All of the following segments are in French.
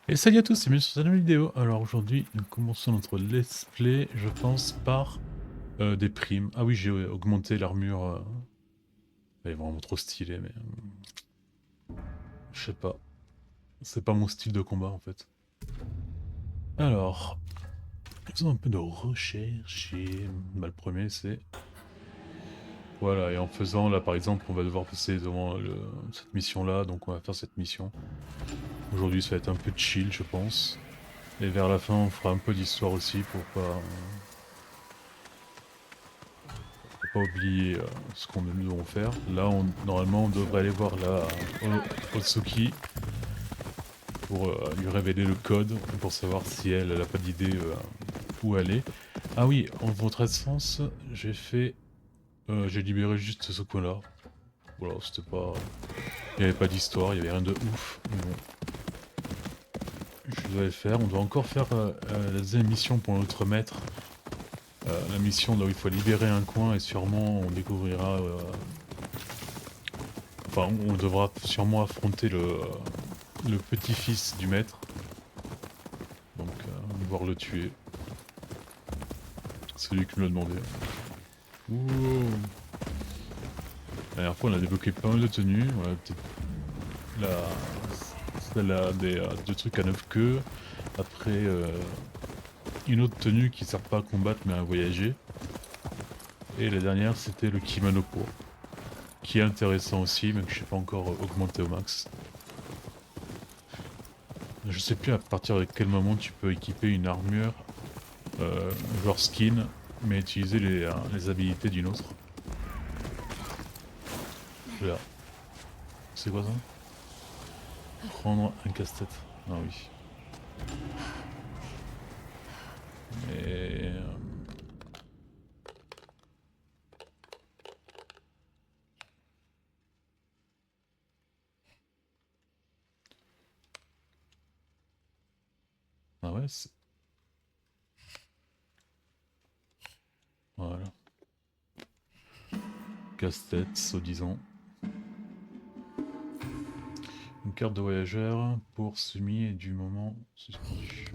Et salut à tous, c'est bienvenue sur cette nouvelle vidéo. Alors aujourd'hui, nous commençons notre let's play, je pense, par des primes. Ah oui, j'ai augmenté l'armure. Elle est vraiment trop stylée, mais je sais pas. C'est pas mon style de combat en fait. Alors, faisons un peu de recherche. Bah, le premier, c'est... Voilà, et en faisant, là par exemple, on va devoir passer devant cette mission-là, donc on va faire cette mission. Aujourd'hui, ça va être un peu chill, je pense. Et vers la fin, on fera un peu d'histoire aussi pour pas oublier ce qu'on nous devons faire. Là, normalement, on devrait aller voir la Otsuki pour lui révéler le code, pour savoir si elle n'a pas d'idée où aller. Ah oui, en votre sens, j'ai libéré juste ce coin-là. Voilà, c'était pas... Il n'y avait pas d'histoire, il n'y avait rien de ouf. Mais bon, je dois le faire. On doit encore faire la deuxième mission pour notre maître. La mission là où il faut libérer un coin et sûrement on découvrira... Enfin, on devra sûrement affronter le petit-fils du maître. Donc, devoir le tuer. C'est lui qui me l'a demandé. Ouh. La dernière fois, on a débloqué pas mal de tenues. On a peut-être celle-là deux trucs à 9 queues. Après, une autre tenue qui sert pas à combattre mais à voyager. Et la dernière, c'était le kimono pour. Qui est intéressant aussi, mais que je sais pas encore augmenté au max. Je sais plus à partir de quel moment tu peux équiper une armure, genre skin, mais utiliser les habilités d'une autre. Là. C'est quoi ça? Prendre un casse-tête. Ah oui. Mais... Ah ouais, voilà. Casse-tête, soi-disant. Une carte de voyageur pour semi et du moment suspendu.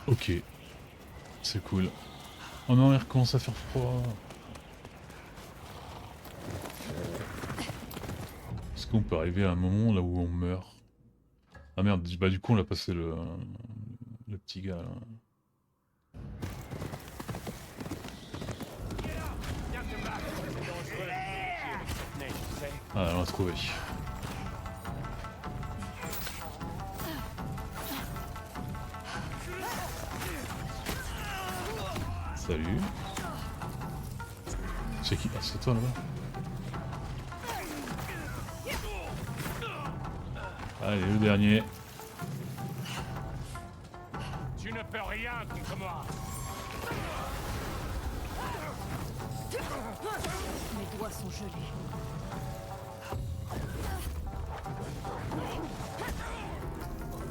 Ok. C'est cool. Oh non, il recommence à faire froid. Est-ce qu'on peut arriver à un moment là où on meurt? Ah merde, bah du coup on a passé le petit gars là. Ah, on l'a trouvé. Salut. C'est qui? Ah, c'est toi là-bas? Allez, le dernier. Tu ne peux rien contre moi. Mes doigts sont gelés.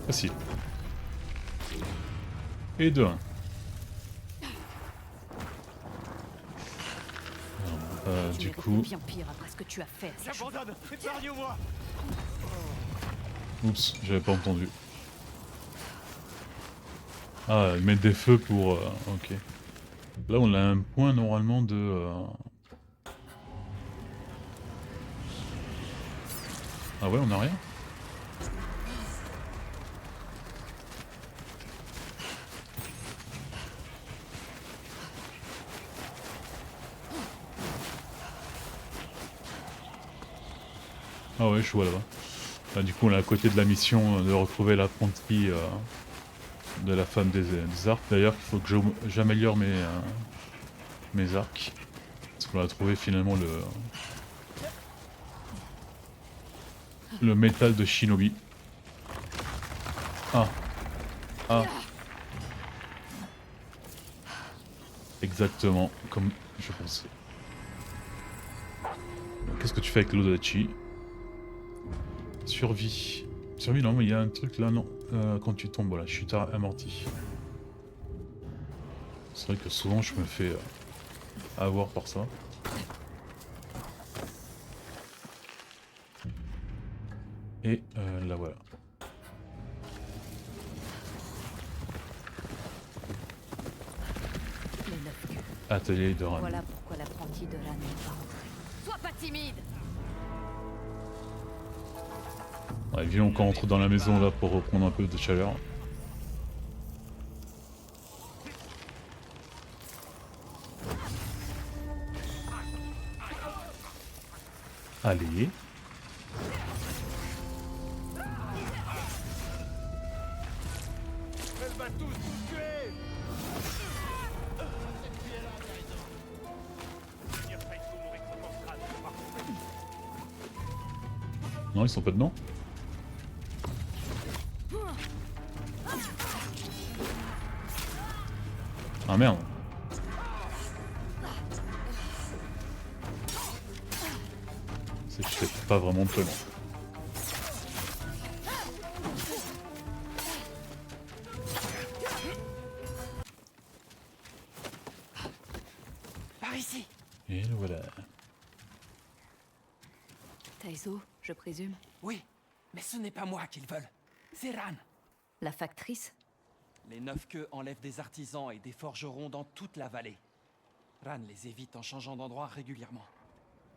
Facile. Et 2-1. Tu Du méritais coup... bien pire après ce que tu as fait. à ces gens. J'abandonne. Épargne-moi. Oups, j'avais pas entendu. Ah, mettre des feux pour... ok. Là, on a un point normalement de... Ah ouais, on a rien? Ah ouais, je vois là-bas. Là, du coup, on est à côté de la mission de retrouver l'apprenti de la femme des arcs. D'ailleurs, il faut que j'améliore mes arcs. Parce qu'on a trouvé finalement le métal de Shinobi. Ah, ah, exactement comme je pensais. Qu'est-ce que tu fais avec l'Odachi? Survie. Survie, non, mais il y a un truc là, non. Quand tu tombes, voilà, chute amortie. C'est vrai que souvent je me fais avoir par ça. Et là voilà. Atelier de Ran. Voilà pourquoi l'apprenti de Ran n'est pas rentré. Sois pas timide. Ouais, viens, on rentre dans la maison là pour reprendre un peu de chaleur. Allez. Elle va tous nous tuer. Non, ils sont pas dedans. Ah merde. C'est peut-être pas vraiment prêt. Par ici. Et le voilà. Taizo, je présume. Oui, mais ce n'est pas moi qu'ils veulent. C'est Ran. La factrice? Les 9 queues enlèvent des artisans et des forgerons dans toute la vallée. Ran les évite en changeant d'endroit régulièrement.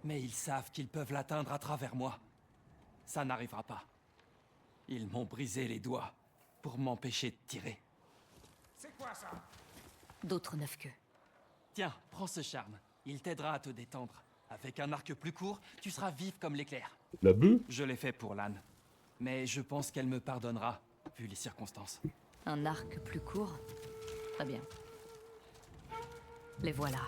Mais ils savent qu'ils peuvent l'atteindre à travers moi. Ça n'arrivera pas. Ils m'ont brisé les doigts pour m'empêcher de tirer. C'est quoi ça? D'autres 9 queues. Tiens, prends ce charme. Il t'aidera à te détendre. Avec un arc plus court, tu seras vive comme l'éclair. La bœuf? Je l'ai fait pour Lan. Mais je pense qu'elle me pardonnera, vu les circonstances. Un arc plus court? Très bien. Les voilà.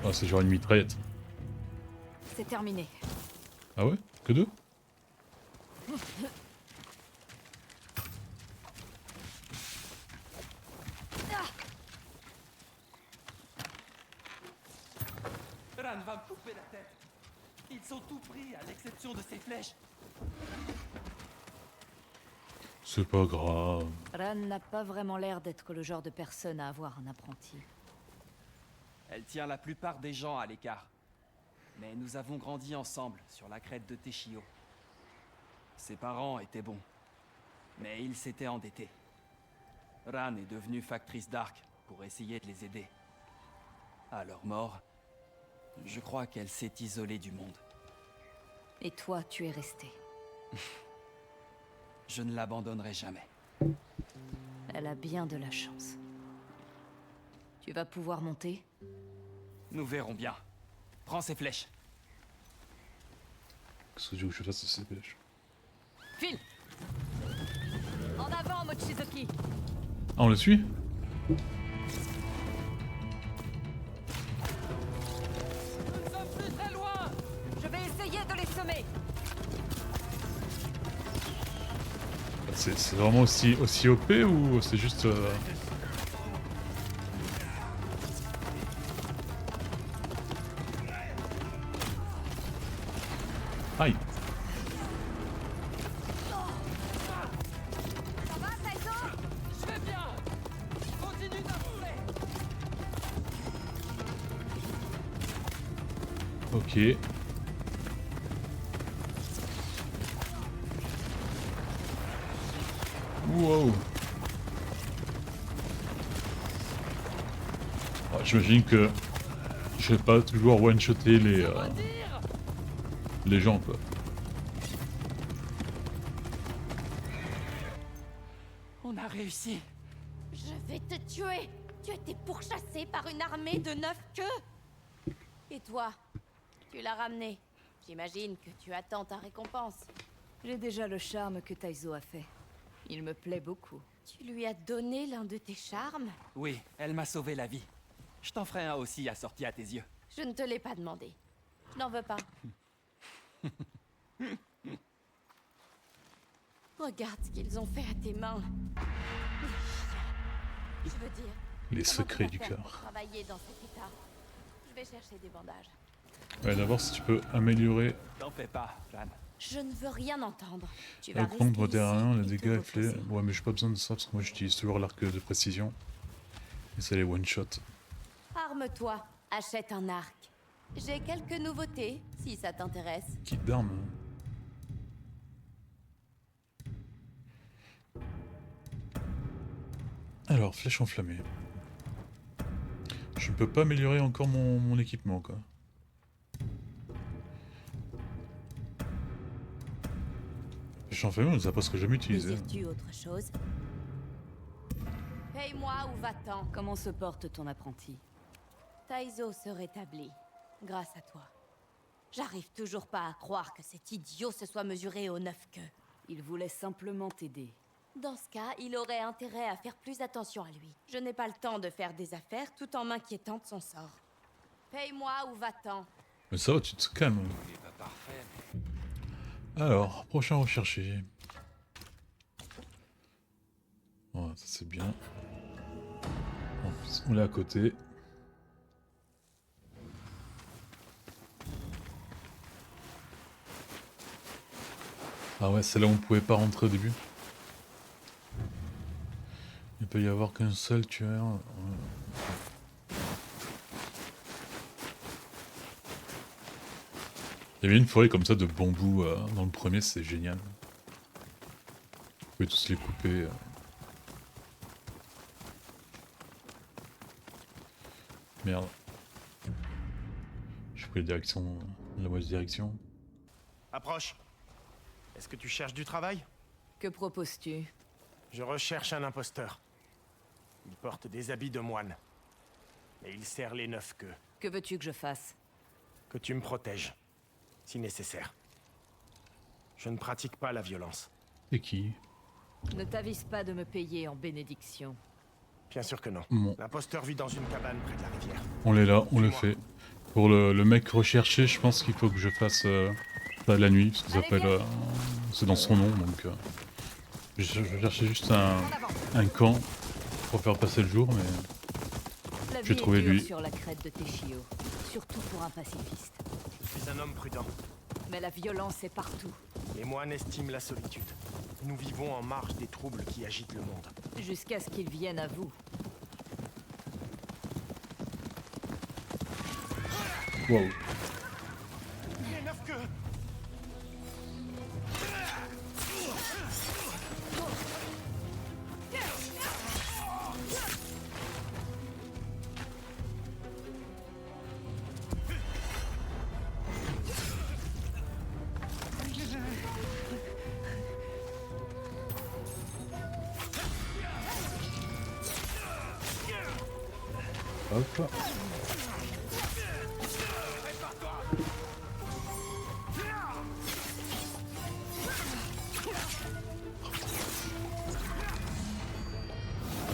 Ah, c'est genre une mitraillette. C'est terminé. Ah ouais? Que deux? Ran va me couper la tête. Ils sont tout pris, à l'exception de ses flèches. C'est pas grave. Ran n'a pas vraiment l'air d'être le genre de personne à avoir un apprenti. Elle tient la plupart des gens à l'écart. Mais nous avons grandi ensemble sur la crête de Teshio. Ses parents étaient bons, mais ils s'étaient endettés. Ran est devenue factrice d'arc pour essayer de les aider. À leur mort, je crois qu'elle s'est isolée du monde. Et toi, tu es resté. Je ne l'abandonnerai jamais. Elle a bien de la chance. Tu vas pouvoir monter? Nous verrons bien. Prends ces flèches. Qu'est-ce que tu veux que je fasse de ces pêches? File! En avant, Mochizuki! Ah, on le suit? Nous ne sommes plus très loin! Je vais essayer de les semer! C'est vraiment aussi OP ou c'est juste... Aïe! Ça va, Taizo? Je vais bien. Continue d'avancer. Ok. Wow. Ah, j'imagine que je vais pas toujours one-shotter les gens quoi. On a réussi. Je vais te tuer. Tu as été pourchassé par une armée de 9 queues. Et toi, tu l'as ramené. J'imagine que tu attends ta récompense. J'ai déjà le charme que Taizo a fait. Il me plaît beaucoup. Tu lui as donné l'un de tes charmes? Oui, elle m'a sauvé la vie. Je t'en ferai un aussi assorti à tes yeux. Je ne te l'ai pas demandé. Je n'en veux pas. Regarde ce qu'ils ont fait à tes mains. Je veux dire... Les comment secrets tu du vas faire cœur. pour travailler dans cet état. Je vais chercher des bandages. Ouais, d'abord si tu peux améliorer T'en fais pas, Ran. Je ne veux rien entendre. Tu vas le rester prendre ici derrière les et te dégâts infligés. reposer. Ouais mais j'ai pas besoin de ça parce que moi j'utilise toujours l'arc de précision. Et c'est les one-shot. Arme-toi, achète un arc. J'ai quelques nouveautés, si ça t'intéresse. Kit d'armes. Alors, flèche enflammée. Je ne peux pas améliorer encore mon équipement, quoi. Flèche enflammée, on ne les a presque jamais utilisées. Désires-tu autre chose? Paye-moi ou va-t'en. Comment se porte ton apprenti? Taizo se rétablit, grâce à toi. J'arrive toujours pas à croire que cet idiot se soit mesuré aux 9 queues. Il voulait simplement t'aider. Dans ce cas, il aurait intérêt à faire plus attention à lui. Je n'ai pas le temps de faire des affaires tout en m'inquiétant de son sort. Paye-moi ou va-t'en. Mais ça va, tu te calmes. Il est pas parfait, Alors, prochain recherché. Voilà, ça c'est bien. En plus, on est à côté. Ah ouais, c'est là où on pouvait pas rentrer au début. Il peut y avoir qu'un seul tueur. Il y avait une forêt comme ça de bambous dans le premier, c'est génial. Vous pouvez tous les couper. Merde. J'ai pris la direction, la mauvaise direction. Approche. Est-ce que tu cherches du travail? Que proposes-tu? Je recherche un imposteur. Il porte des habits de moine. Et il serre les 9 queues. Que veux-tu que je fasse? Que tu me protèges, si nécessaire. Je ne pratique pas la violence. Et qui? Ne t'avise pas de me payer en bénédiction. Bien sûr que non. Bon. L'imposteur vit dans une cabane près de la rivière. On est là, on le Suis-moi. fait. Pour le mec recherché, je pense qu'il faut que je fasse la nuit, parce que ça s'appelle. C'est dans son nom, donc. Je cherchais juste un camp pour faire passer le jour, mais. La J'ai vie trouvé est dure lui. sur la crête de Teshio, surtout pour un pacifiste. Je suis un homme prudent. Mais la violence est partout. Les moines estiment la solitude. Nous vivons en marge des troubles qui agitent le monde. Jusqu'à ce qu'ils viennent à vous. Wow. Les 9 queues! Hop.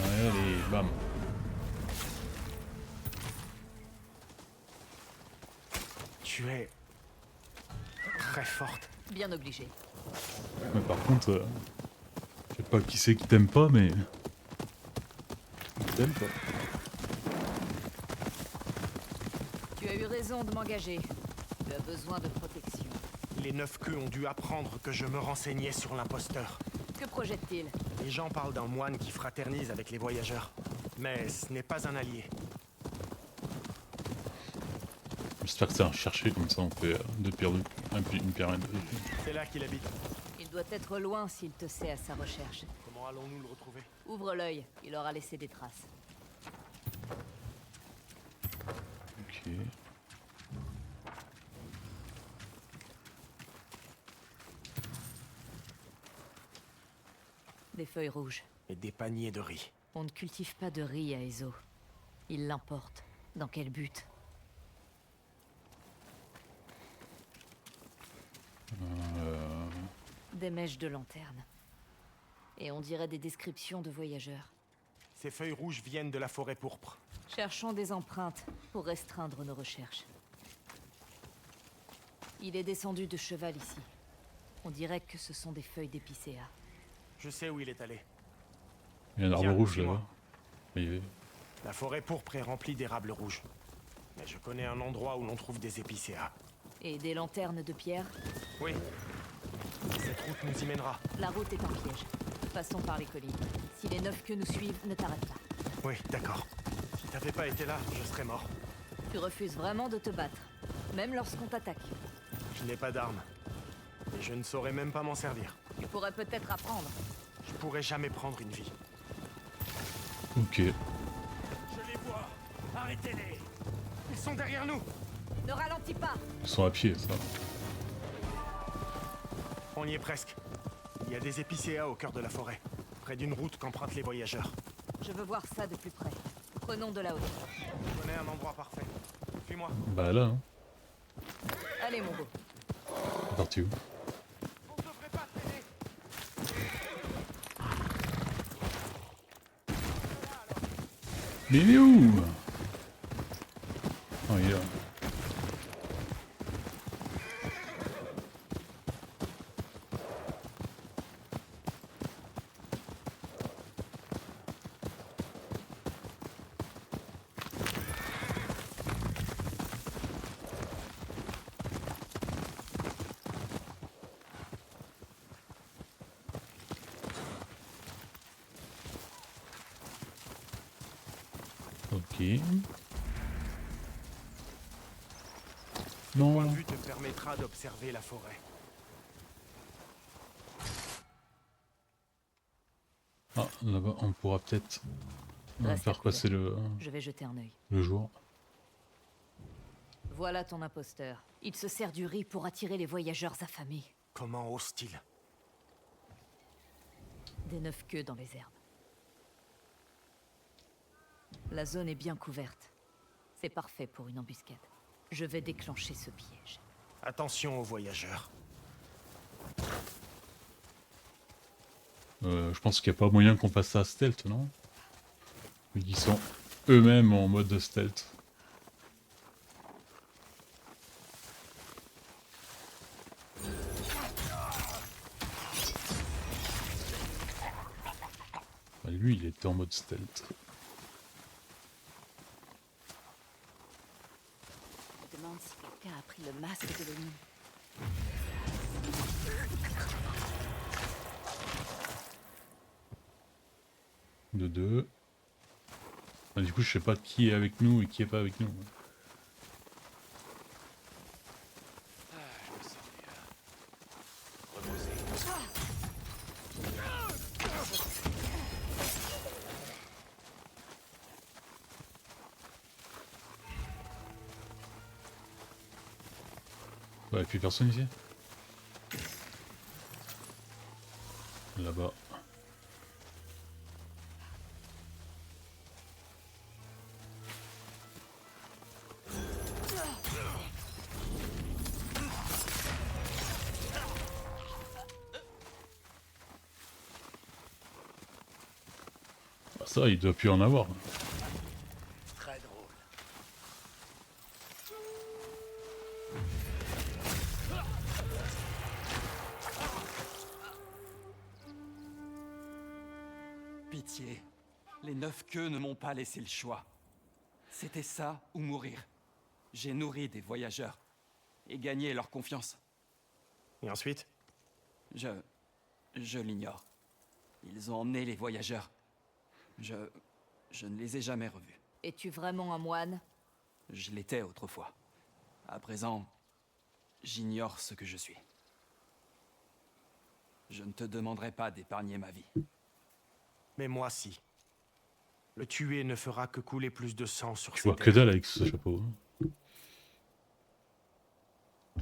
Allez, bam. Tu es... très forte. Bien obligé. Mais par contre, je sais pas qui c'est qui t'aime pas, mais. Qui t'aime pas. Tu as eu raison de m'engager. Tu as besoin de protection. Les 9 queues ont dû apprendre que je me renseignais sur l'imposteur. Que projette-t-il? Les gens parlent d'un moine qui fraternise avec les voyageurs. Mais ce n'est pas un allié. J'espère que c'est un chercher, comme ça on fait deux pierres de. Une pierre et deux. C'est là qu'il habite. Il doit être loin s'il te sait à sa recherche. Comment allons-nous le retrouver? Ouvre l'œil, il aura laissé des traces. Ok. Des feuilles rouges. Et des paniers de riz. On ne cultive pas de riz à Ezo. Il l'importe. Dans quel but? Des mèches de lanterne. Et on dirait des descriptions de voyageurs. Ces feuilles rouges viennent de la forêt pourpre. Cherchons des empreintes pour restreindre nos recherches. Il est descendu de cheval ici. On dirait que ce sont des feuilles d'épicéa. Je sais où il est allé. Il y a un arbre Tiens, rouge suis-moi. là-bas. Oui. La forêt pourpre est remplie d'érables rouges. Mais je connais un endroit où l'on trouve des épicéas. Et des lanternes de pierre. Oui. Cette route nous y mènera. La route est un piège. Passons par les collines. Si les 9 queues nous suivent, ne t'arrête pas. Oui, d'accord. Si t'avais pas été là, je serais mort. Tu refuses vraiment de te battre, même lorsqu'on t'attaque. Je n'ai pas d'armes. Et je ne saurais même pas m'en servir. Tu pourrais peut-être apprendre. Je pourrais jamais prendre une vie. Ok. Je les vois. Arrêtez-les. Ils sont derrière nous. Ne ralentis pas. Ils sont à pied, ça. On y est presque. Il y a des épicéas au cœur de la forêt, près d'une route qu'empruntent les voyageurs. Je veux voir ça de plus près. Prenons de la hauteur. Je connais un endroit parfait. Suis-moi. Bah là, hein. Allez, mon beau. C'est parti où? On devrait pas traîner. Mais il est où? Oh, il est là. Ok. Le point Non. de vue te permettra d'observer la forêt. Ah, là-bas, on pourra peut-être Reste à faire couvert. passer Je vais jeter un œil. le jour. Voilà ton imposteur. Il se sert du riz pour attirer les voyageurs affamés. Comment ose-t-il? Des 9 queues dans les herbes. La zone est bien couverte. C'est parfait pour une embuscade. Je vais déclencher ce piège. Attention aux voyageurs. Je pense qu'il n'y a pas moyen qu'on passe ça à stealth, non? Ils sont eux-mêmes en mode stealth. Bah, lui, il était en mode stealth. Je me demande si quelqu'un a pris le masque de l'ennemi. De deux. Ah, du coup, je sais pas qui est avec nous et qui est pas avec nous. Ouais, et puis personne ici. Là-bas. Ah, ça, il doit plus en avoir. Très drôle. Pitié. Les 9 queues ne m'ont pas laissé le choix. C'était ça ou mourir. J'ai nourri des voyageurs et gagné leur confiance. Et ensuite? Je l'ignore. Ils ont emmené les voyageurs. Je ne les ai jamais revus. Es-tu vraiment un moine? Je l'étais autrefois. À présent, j'ignore ce que je suis. Je ne te demanderai pas d'épargner ma vie. Mais moi, si. Le tuer ne fera que couler plus de sang sur Tu ses vois que terres. dalle avec ce chapeau. Hein.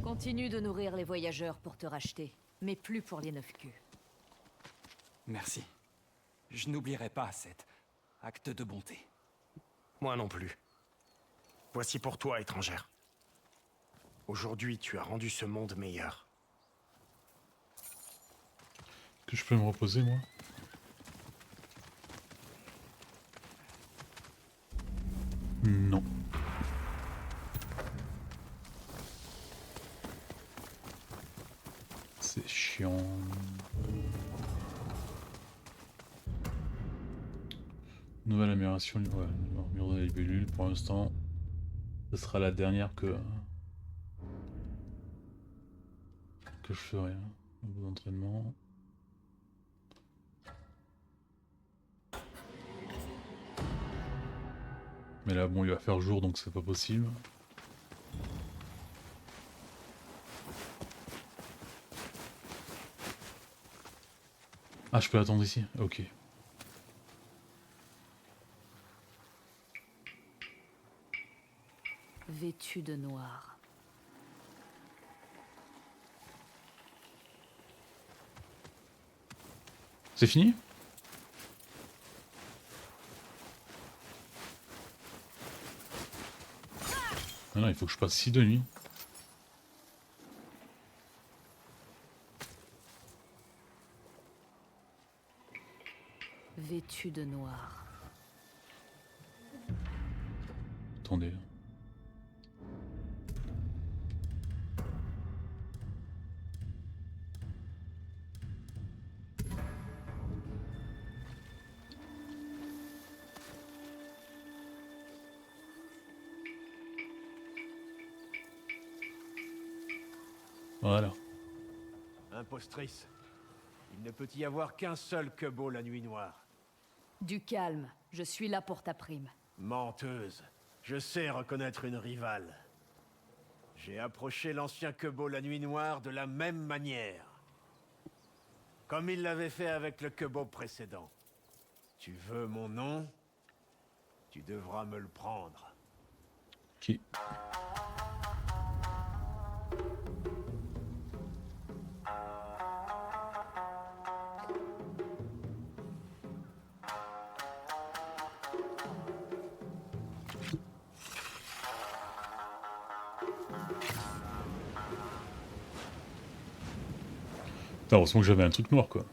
Continue de nourrir les voyageurs pour te racheter, mais plus pour les 9 queues. Merci. Je n'oublierai pas cet acte de bonté. Moi non plus. Voici pour toi, étrangère. Aujourd'hui, tu as rendu ce monde meilleur. Que je peux me reposer, moi? Non. C'est chiant. Nouvelle amélioration, ouais, mur de libellule, pour l'instant, ce sera la dernière que je ferai. Hein. Niveau d'entraînement. Mais là, bon, il va faire jour, donc c'est pas possible. Ah, je peux attendre ici? Ok. Vêtu de noir. C'est fini? Ah non, il faut que je passe 6 de nuit. Vêtu de noir. Attendez. Voilà. Impostrice. Il ne peut y avoir qu'un seul Quebo la nuit noire. Du calme, je suis là pour ta prime. Menteuse. Je sais reconnaître une rivale. J'ai approché l'ancien Quebo la nuit noire de la même manière. Comme il l'avait fait avec le Quebo précédent. Tu veux mon nom? Tu devras me le prendre. Ok. Putain, heureusement que j'avais un truc noir quoi.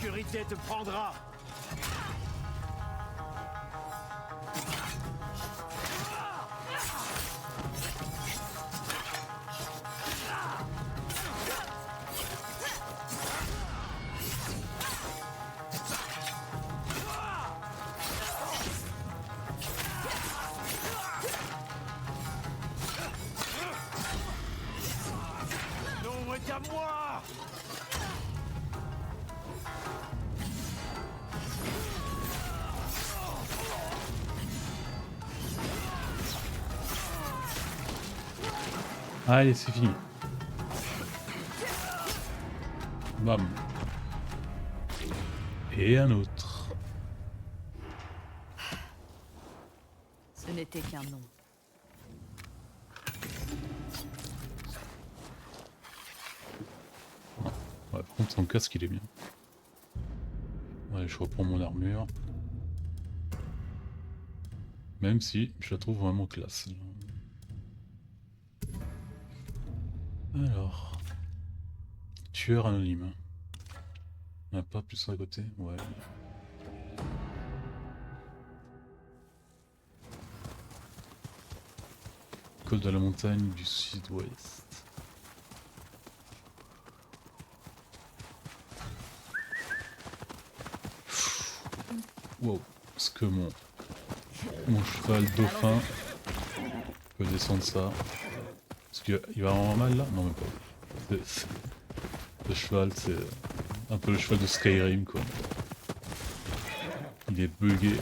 L'obscurité te prendra. L'ombre est à moi. Allez, c'est fini. Bam. Et un autre. Ce n'était qu'un nom. Ouais, par contre, son casque, il est bien. Ouais, je reprends mon armure. Même si je la trouve vraiment classe. Alors. Tueur anonyme. On n'a pas plus à côté? Ouais. Col de la montagne du sud-ouest. Wow, est-ce que mon cheval dauphin peut descendre ça? Est-ce qu'il va avoir mal là? Non, même pas. Le cheval, c'est un peu le cheval de Skyrim quoi. Il est bugué.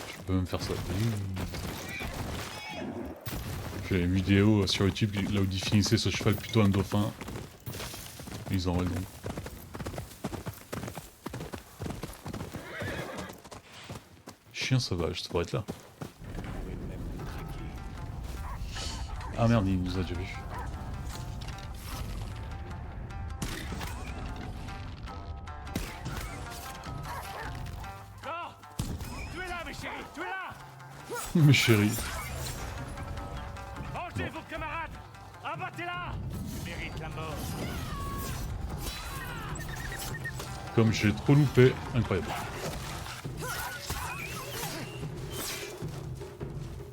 Je peux même faire ça. J'ai une vidéo sur YouTube là où il définissait ce cheval plutôt un dauphin. Ils ont raison. Chien sauvage, ça pourrait être là. Ah merde, il nous a déjà vu. Tu es là, mes chéris, tu es là. Mes chéris. Rangez vos camarades. Abattez-la. Tu mérites la mort. Comme j'ai trop loupé, incroyable.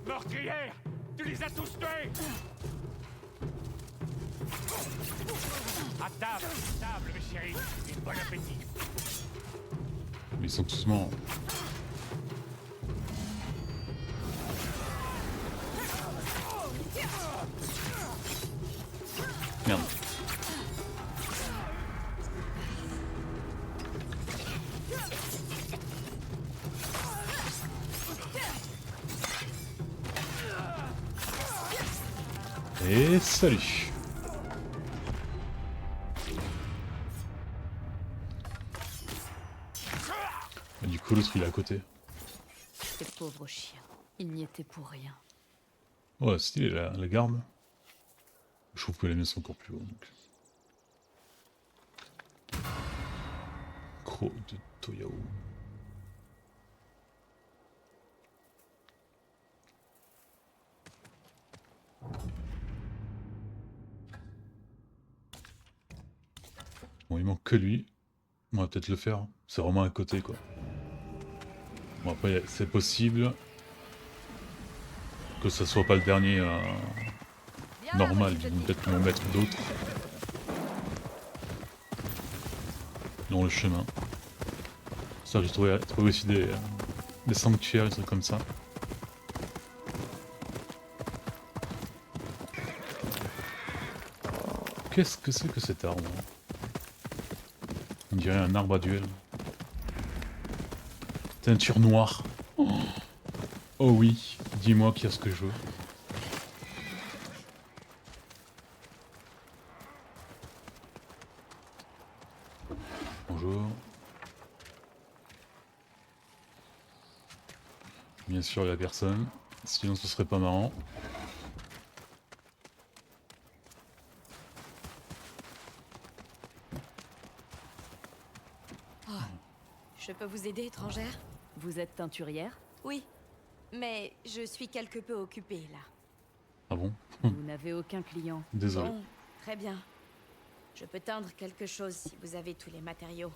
Meurtrière, tu les as tous tués. À table, mes chéris. Et bon appétit. Mais ils sont tous morts. Merde. Et salut. Et du coup l'autre il est à côté. Ces pauvres chiens, ils n'y étaient pour rien. Ouais, stylé la garde. Je trouve que les miens sont encore plus hauts. Donc. Croc de Toyao. Bon, il manque que lui. On va peut-être le faire. C'est vraiment à côté, quoi. Bon, après, c'est possible que ça soit pas le dernier normal. Ils vont peut-être m'en mettre d'autres dans le chemin. Ça, j'ai trouvé aussi des sanctuaires, des trucs comme ça. Qu'est-ce que c'est que cet arbre? On dirait un arbre à duel. Teinture noire. Oh, oh oui, dis-moi qui a ce que je veux. Bonjour. Bien sûr, il n'y a personne. Sinon, ce serait pas marrant. Je peux vous aider, étrangère? Vous êtes teinturière? Oui, mais je suis quelque peu occupée, là. Ah bon? Vous n'avez aucun client. Désolé. Bon, très bien. Je peux teindre quelque chose si vous avez tous les matériaux.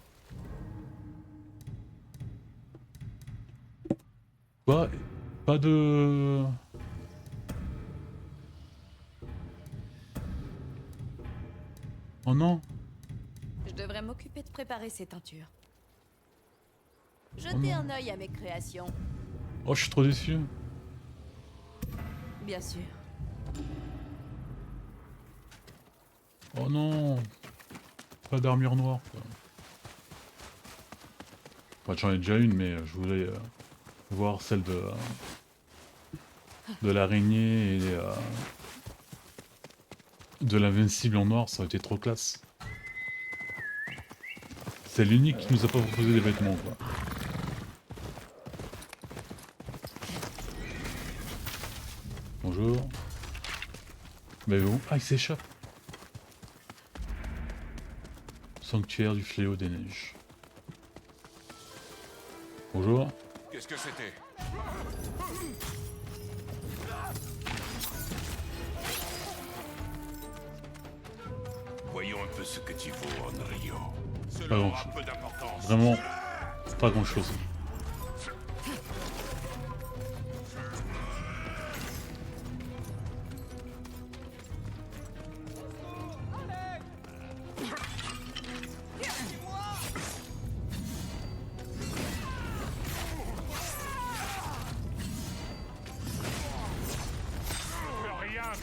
Quoi? Pas de... Oh non! Je devrais m'occuper de préparer ces teintures. Oh Jetez non. un œil à mes créations. Oh, je suis trop déçu. Bien sûr. Oh non! Pas d'armure noire, quoi. Enfin, j'en ai déjà une, mais je voulais voir celle de l'araignée et de l'invincible en noir, ça aurait été trop classe. C'est l'unique qui nous a pas proposé des vêtements, quoi. Bonjour. Mais où? Ah, il s'échappe. Sanctuaire du fléau des neiges. Bonjour. Qu'est-ce que c'était? Voyons un peu ce que tu vaux, Onryo. Pas Cela grand aura chose. peu d'importance. Vraiment, pas grand chose.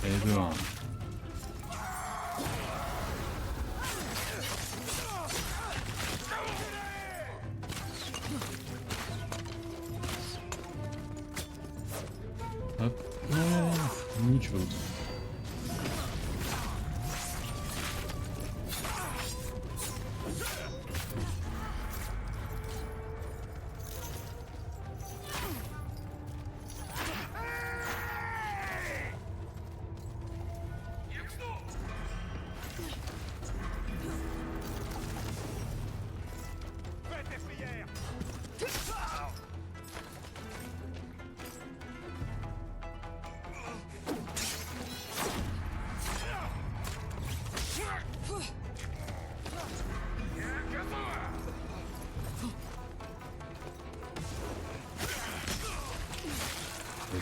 Et dehors. Hop. Non, où tu vas l'autre?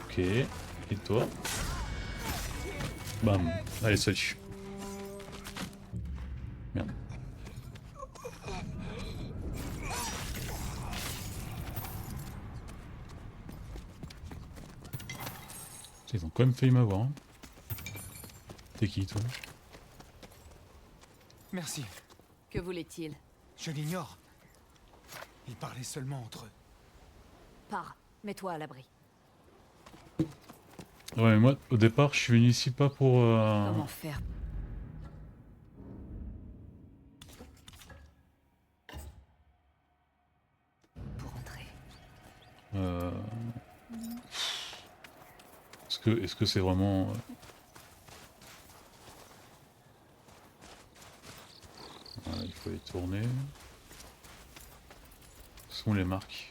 Ok. Et toi? Bam. Allez, salut. Merde. Ils ont quand même failli m'avoir. Hein. T'es qui, toi? Merci. Que voulait-il? Je l'ignore. Ils parlaient seulement entre eux. Pars, mets-toi à l'abri. Ouais, mais moi, au départ, je suis venu ici pas pour... Comment faire? Pour entrer. euh, Est-ce que c'est vraiment... Voilà, il faut les tourner. Ce sont les marques.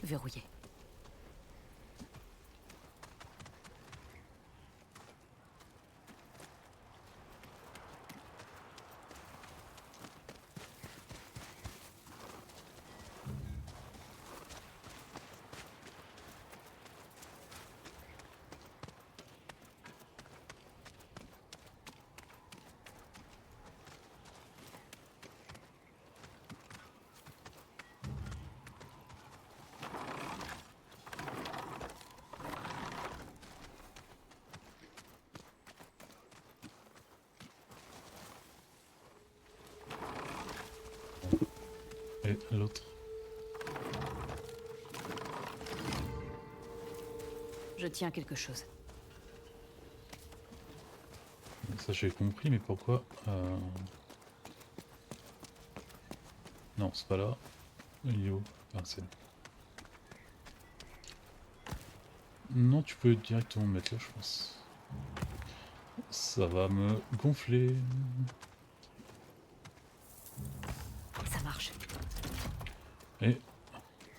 Verrouillé. Et l'autre. Je tiens quelque chose. Ça j'ai compris, mais pourquoi Non, c'est pas là. Il est où? Ah, c'est là. Non, tu peux directement me mettre là, je pense. Ça va me gonfler. Ça marche. Et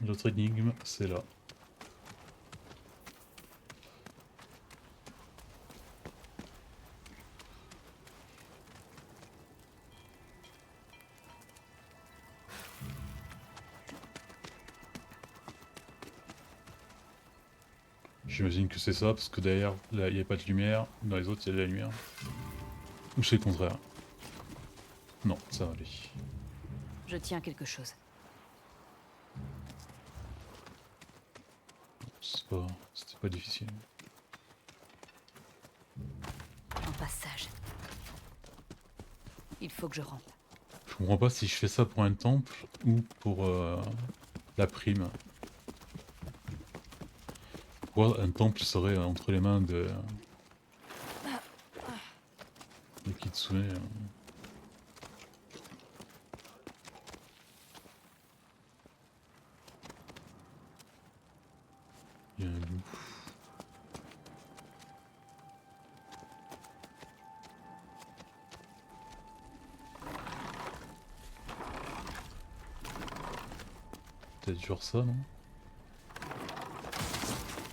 l'autre énigme, c'est là. J'imagine que c'est ça, parce que derrière, là, il n'y a pas de lumière. Dans les autres, il y a de la lumière. Ou c'est le contraire. Non, ça va aller. Je tiens quelque chose. C'était pas difficile. Un passage. Il faut que je rentre. Je comprends pas si je fais ça pour un temple ou pour la prime. Pourquoi un temple serait entre les mains de Les kitsune. Il y a un loup. Peut-être genre ça, non?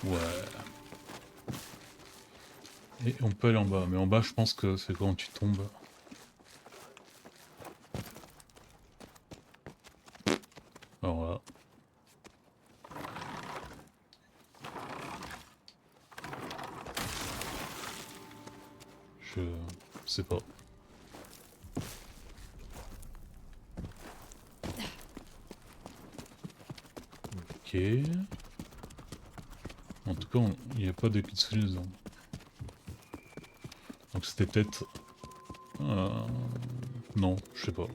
Ouais. Et on peut aller en bas, mais en bas je pense que c'est quand tu tombes. Alors là. Je sais pas. Ok. En tout cas, il n'y a pas de kitsune dedans. Donc c'était peut-être... Non, je sais pas.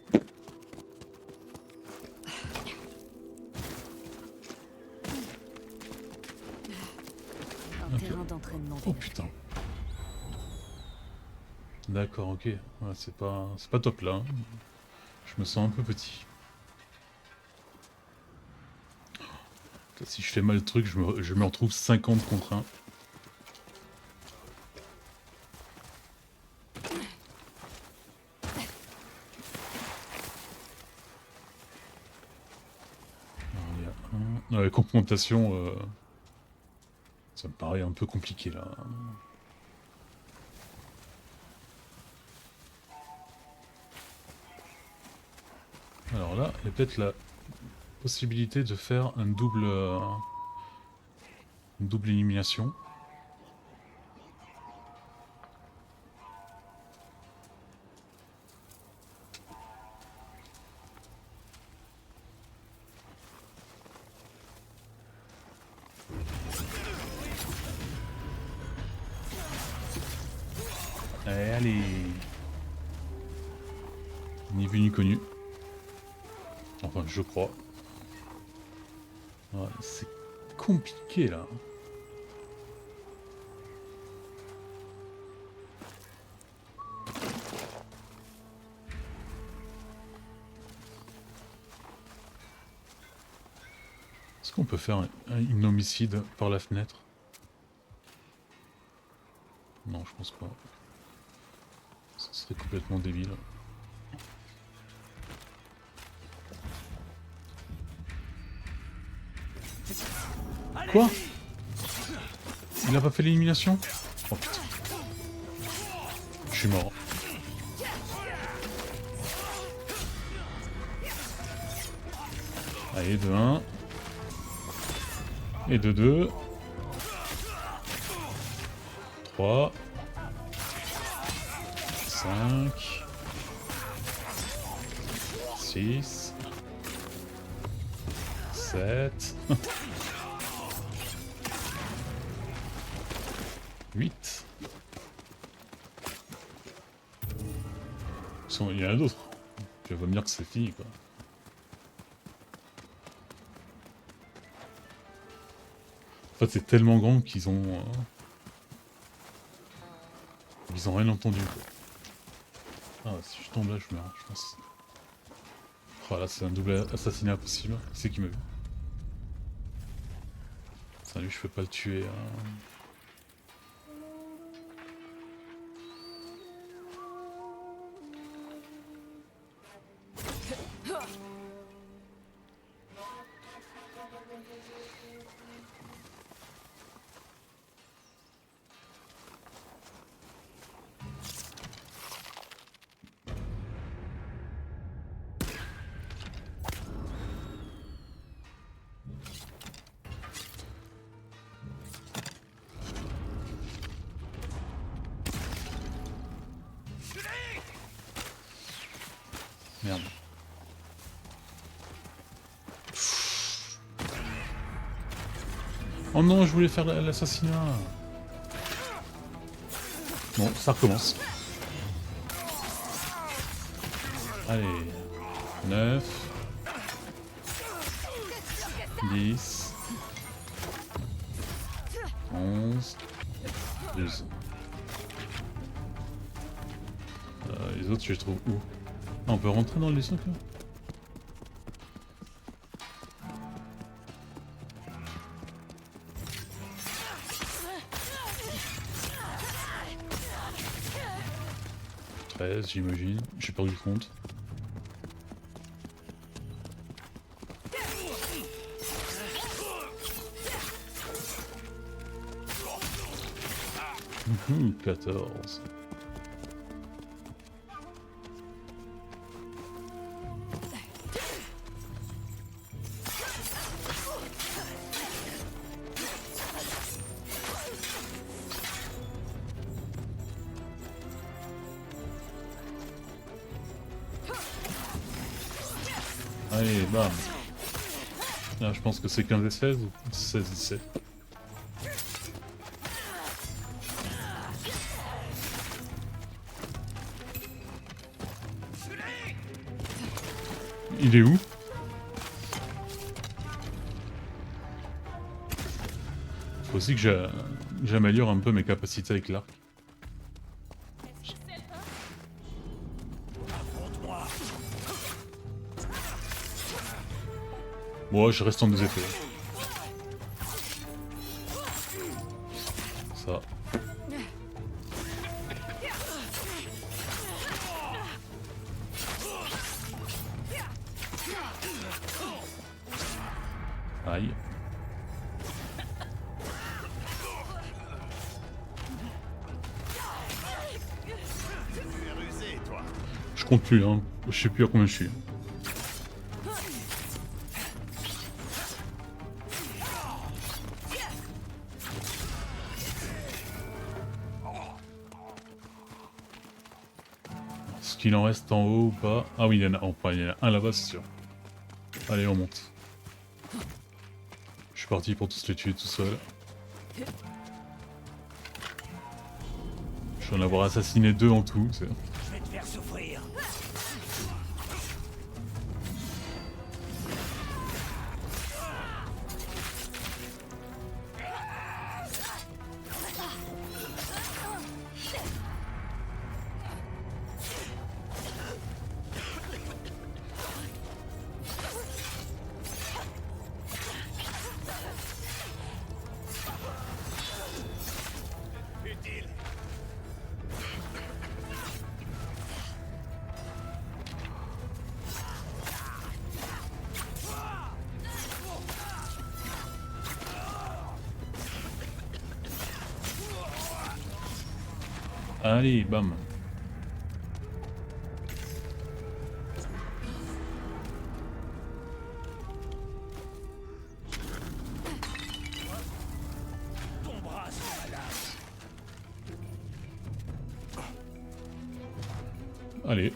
Un terrain d'entraînement. Oh putain. D'accord, ok. Ouais, c'est pas top là. Hein. Je me sens un peu petit. Si je fais mal le truc, je me retrouve 50 contre 1. La confrontation, ça me paraît un peu compliqué là. Alors là, il y a peut-être la possibilité de faire une double élimination. Allez, ni vu ni connu. Enfin, je crois. Ouais, c'est compliqué là. Est-ce qu'on peut faire un homicide par la fenêtre? Non, je pense pas. Ce serait complètement débile. Quoi? Il a pas fait l'élimination? Oh putain. Je suis mort. Allez, de 1. Et de 2. 3. 5. 6. 7. 8. Il y en a d'autres. Tu vas me dire que c'est fini quoi. En fait c'est tellement grand qu'ils ont... ils ont rien entendu quoi. Ah si je tombe là je meurs je pense. Oh là c'est un double assassinat possible. C'est qui m'a vu. Ça lui je peux pas le tuer. Hein. Merde. Oh non, je voulais faire l'assassinat. Bon, ça recommence. Allez. 9. 10. 11. 12. autres, je les trouve où? Ah, on peut rentrer dans les socs là? J'imagine, j'ai perdu le compte. Mmh, 14. Allez, bam. Là, je pense que c'est 15 et 16 ou 16 et 17. Il est où? Faut aussi que j'améliore un peu mes capacités avec l'arc. Bon, je reste en 2 effets. Ça. Aïe. Je compte plus, hein. Je sais plus à combien je suis. Est-ce qu'il en reste en haut ou pas? Ah oui, il y en a, enfin, il y en a un là-bas, c'est sûr. Allez, on monte. Je suis parti pour tous les tuer tout seul. Je vais en avoir assassiné 2 en tout. Je vais te faire souffrir. Allez, bam. Allez.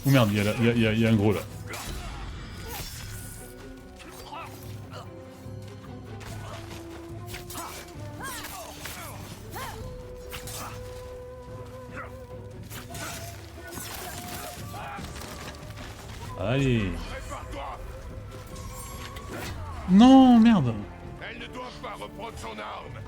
Oh merde, il y a un gros là. Allez. Non, merde. Elle ne doit pas reprendre son arme.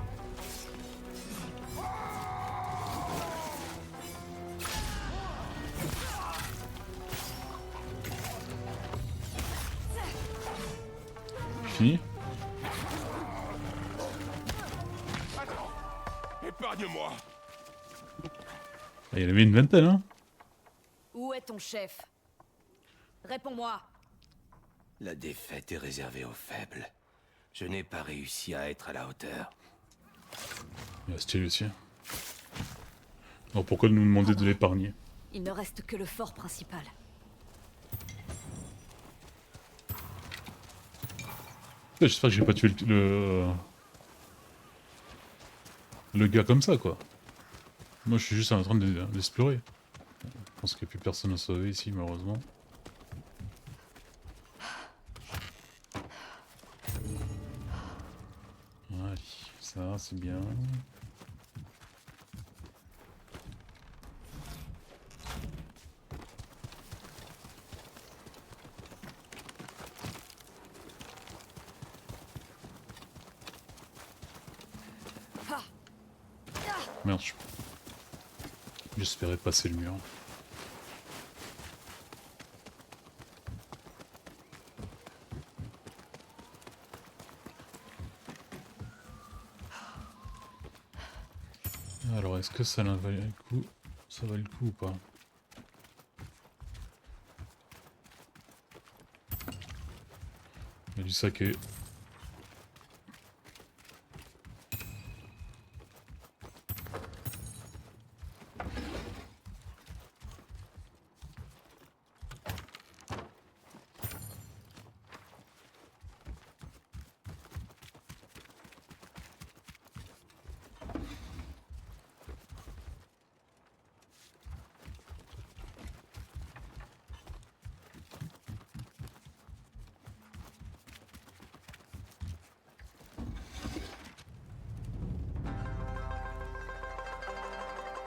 Fini. Épargne-moi. Il y en avait une vingtaine, hein. Où est ton chef? Réponds-moi. La défaite est réservée aux faibles. Je n'ai pas réussi à être à la hauteur. Il reste le sien. Alors pourquoi nous demander de l'épargner? Il ne reste que le fort principal. J'espère que j'ai pas tué le gars comme ça, quoi. Moi, je suis juste en train d'explorer. Je pense qu'il n'y a plus personne à sauver ici, malheureusement. Allez, ça, c'est bien. Merde, j'espérais passer le mur. Alors, est-ce que ça valait le coup? Ça valait le coup ou pas? Il y a du saké.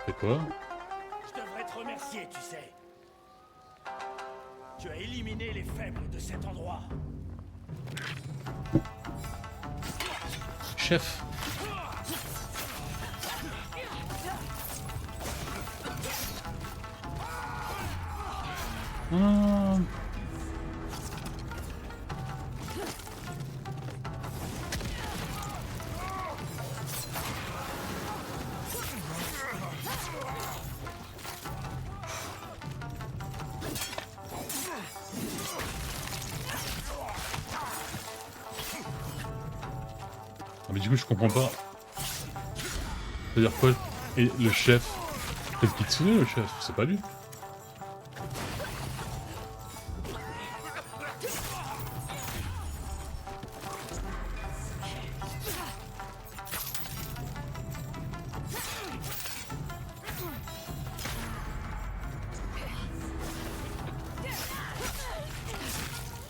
C'est quoi? Je devrais te remercier, tu sais. Tu as éliminé les faibles de cet endroit. Chef! Ah. Ah mais du coup je comprends pas. C'est-à-dire quoi? Et le chef? C'est le Kitsune le chef? C'est pas lui?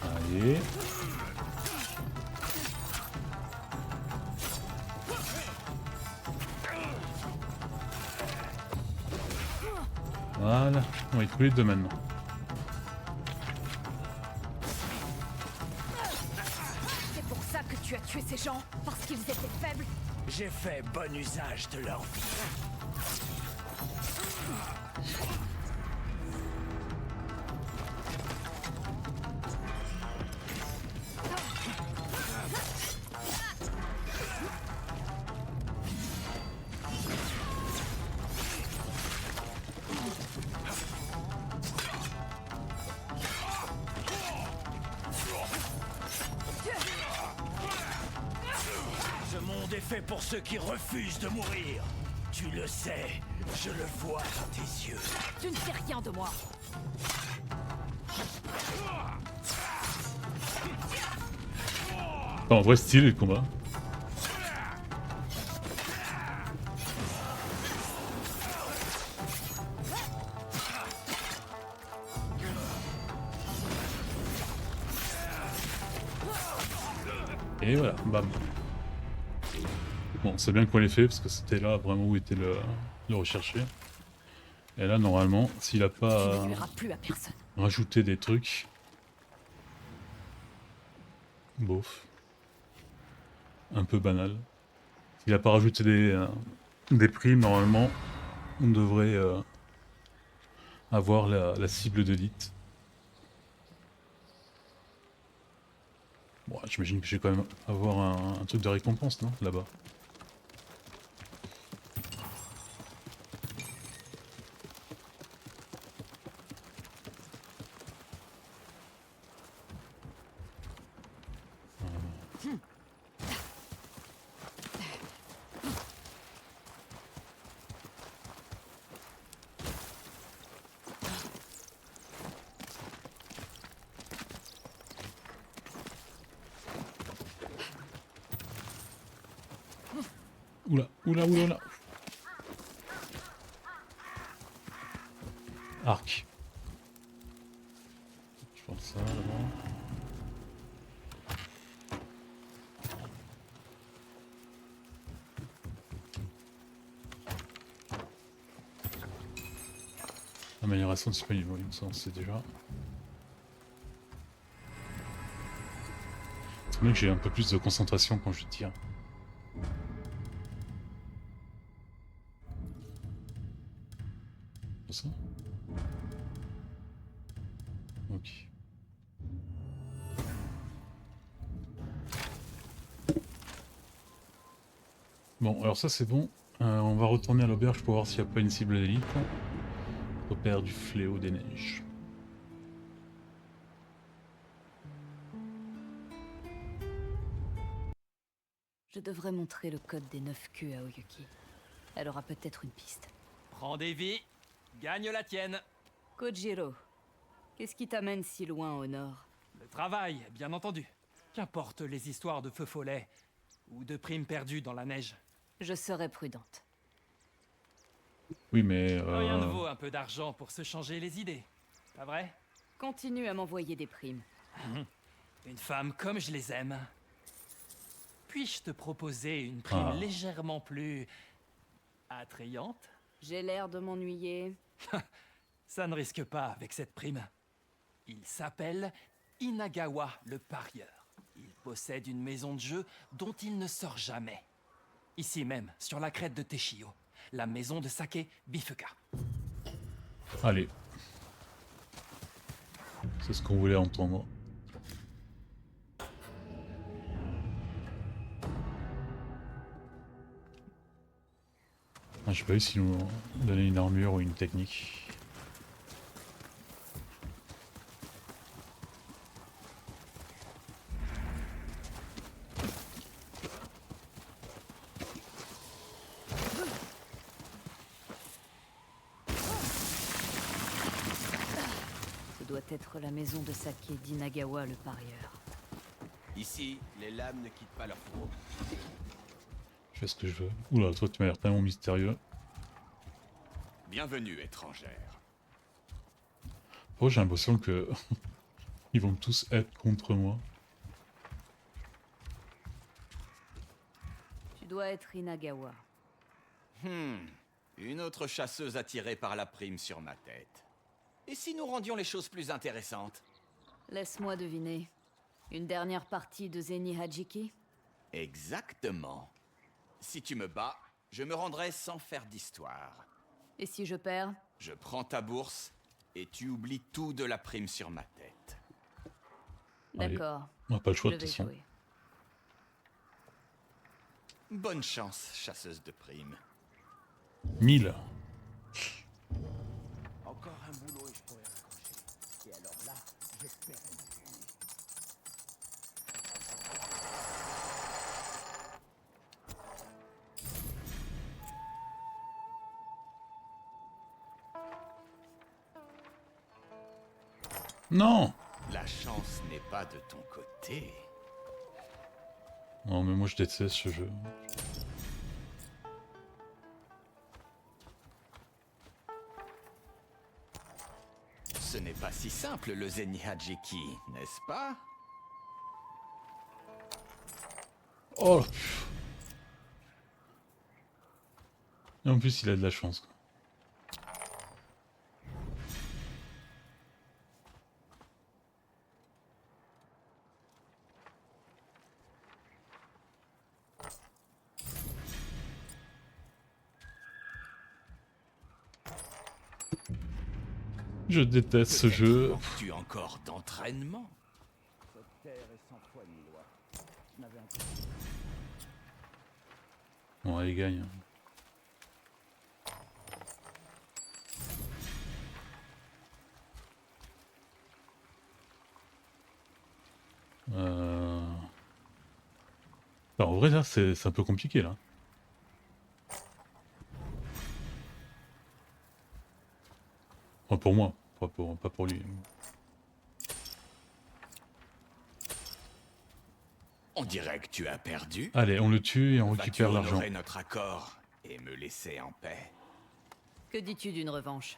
Allez. Voilà, on va y trouver les deux maintenant. C'est pour ça que tu as tué ces gens? Parce qu'ils étaient faibles? J'ai fait bon usage de leur vie. Ce monde est fait pour ceux qui refusent de mourir. Tu le sais, je le vois dans tes yeux. Tu ne sais rien de moi. Enfin, en vrai style le combat. Et voilà, bam. Bon, c'est bien qu'on l'ait fait parce que c'était là vraiment où était le recherché. Et là, normalement, s'il a Tu pas ne nuiras plus à personne. rajouté des trucs. Bof. Un peu banal. S'il a pas rajouté des primes, normalement, on devrait avoir la cible d'élite. Bon, j'imagine que je vais quand même avoir un truc de récompense, non? Là-bas. Oula, oula, oula, oula. Arc. Je pense ça là-bas. Amélioration disponible, oui, ça on sait déjà. C'est bien que j'ai un peu plus de concentration quand je tire. Ok. Bon, alors ça c'est bon. On va retourner à l'auberge pour voir s'il n'y a pas une cible d'élite. Opère du fléau des neiges. Je devrais montrer le code des 9 queues à Oyuki. Elle aura peut-être une piste. Prends des vies, gagne la tienne. Kojiro, qu'est-ce qui t'amène si loin au nord? Le travail, bien entendu. Qu'importe les histoires de feu follet ou de primes perdues dans la neige. Je serai prudente. Oui, mais... Rien ne vaut un peu d'argent pour se changer les idées, pas vrai? Continue à m'envoyer des primes. Une femme comme je les aime. Puis-je te proposer une prime Ah. légèrement plus... attrayante? J'ai l'air de m'ennuyer. Ça ne risque pas avec cette prime. Il s'appelle Inagawa le parieur. Il possède une maison de jeu dont il ne sort jamais. Ici même, sur la crête de Teshio, la maison de Sake Bifuka. Allez. C'est ce qu'on voulait entendre. Ah, je sais pas s'ils nous donnaient une armure ou une technique. Ce doit être la maison de Sake d'Inagawa le parieur. Ici, les lames ne quittent pas leur fourreau. Je fais ce que je veux. Oula, toi tu m'as l'air tellement mystérieux. Bienvenue, étrangère. Oh, j'ai l'impression que ils vont tous être contre moi. Tu dois être Inagawa. Une autre chasseuse attirée par la prime sur ma tête. Et si nous rendions les choses plus intéressantes? Laisse-moi deviner. Une dernière partie de Zeni Hajiki? Exactement. Si tu me bats, je me rendrai sans faire d'histoire. Et si je perds? Je prends ta bourse et tu oublies tout de la prime sur ma tête. Allez. D'accord. On n'a pas le choix Je de vais toute façon. jouer. Bonne chance, chasseuse de primes. 1000. Encore un boulot et je pourrais raccrocher. Et alors là, j'espère une pluie. Non! La chance n'est pas de ton côté. Non mais moi je déteste ce jeu. Ce n'est pas si simple le Zenihajiki, n'est-ce pas? Oh là, pff. Et en plus il a de la chance. Quoi. Je déteste ce jeu. Manques-tu encore d'entraînement? Bon allez gagne. Alors, en vrai là c'est un peu compliqué là. Enfin, pour moi, pas pour lui. On dirait que tu as perdu. Allez, on le tue et on Vas-tu récupère l'argent. honorer notre accord et me laisser en paix? Que dis-tu d'une revanche?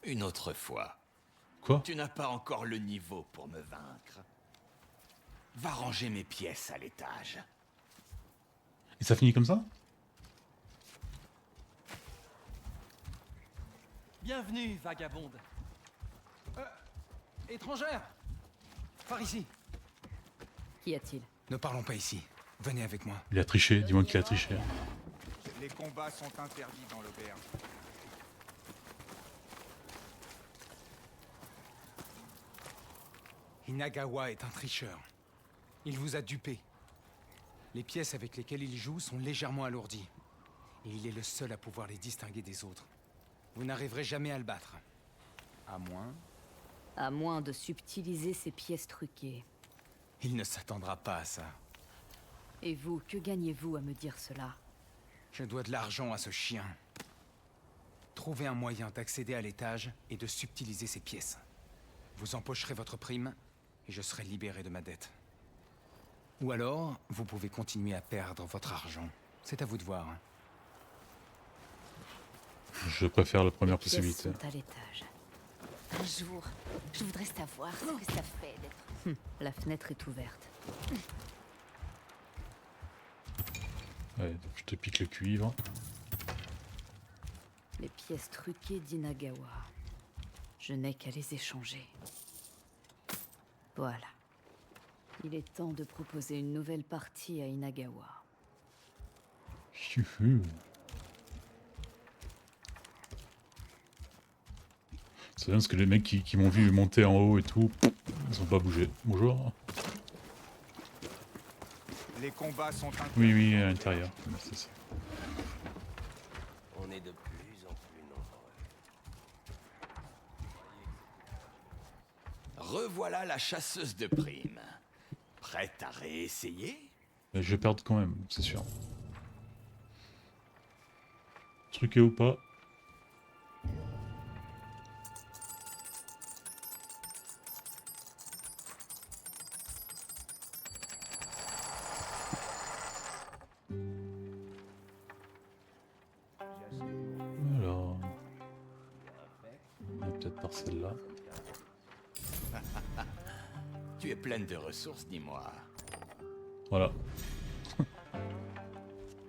Une autre fois. Quoi? Tu n'as pas encore le niveau pour me vaincre. Va ranger mes pièces à l'étage. Et ça finit comme ça? Bienvenue, vagabonde. Étrangère! Par ici. Qu'y a-t-il? Ne parlons pas ici. Venez avec moi. Il a triché, dis-moi qu'il a triché. Les combats sont interdits dans l'auberge. Inagawa est un tricheur. Il vous a dupé. Les pièces avec lesquelles il joue sont légèrement alourdies. Et il est le seul à pouvoir les distinguer des autres. Vous n'arriverez jamais à le battre. À moins... À moins de subtiliser ces pièces truquées. Il ne s'attendra pas à ça. Et vous, que gagnez-vous à me dire cela? Je dois de l'argent à ce chien. Trouvez un moyen d'accéder à l'étage et de subtiliser ces pièces. Vous empocherez votre prime, et je serai libéré de ma dette. Ou alors, vous pouvez continuer à perdre votre argent. C'est à vous de voir. Je préfère la première Les pièces possibilité. sont à l'étage. Un jour, je voudrais savoir ce que ça fait d'être... La fenêtre est ouverte. Ouais, donc je te pique le cuivre. Les pièces truquées d'Inagawa. Je n'ai qu'à les échanger. Voilà. Il est temps de proposer une nouvelle partie à Inagawa. Chuhu. C'est bien parce que les mecs qui m'ont vu monter en haut et tout, ils ont pas bougé. Bonjour. Les combats sont Oui, oui, à l'intérieur. C'est ça. On est de plus en plus nombreux. Revoilà la chasseuse de primes. Prête à réessayer? Mais je vais perdre quand même, c'est sûr. Truqué ou pas. Alors, on va peut-être par celle-là. Tu es pleine de ressources, dis-moi. Voilà.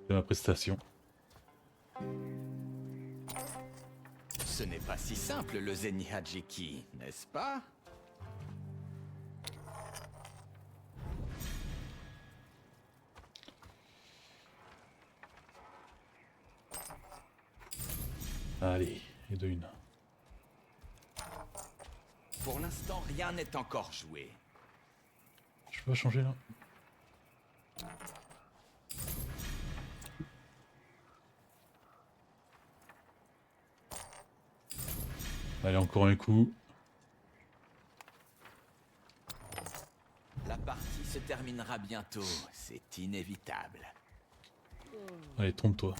C'est ma prestation. Ce n'est pas si simple le Zenihajiki, n'est-ce pas? Allez, et de une. Pour l'instant, rien n'est encore joué. Je peux pas changer là. Allez, encore un coup. La partie se terminera bientôt, c'est inévitable. Allez, trompe-toi.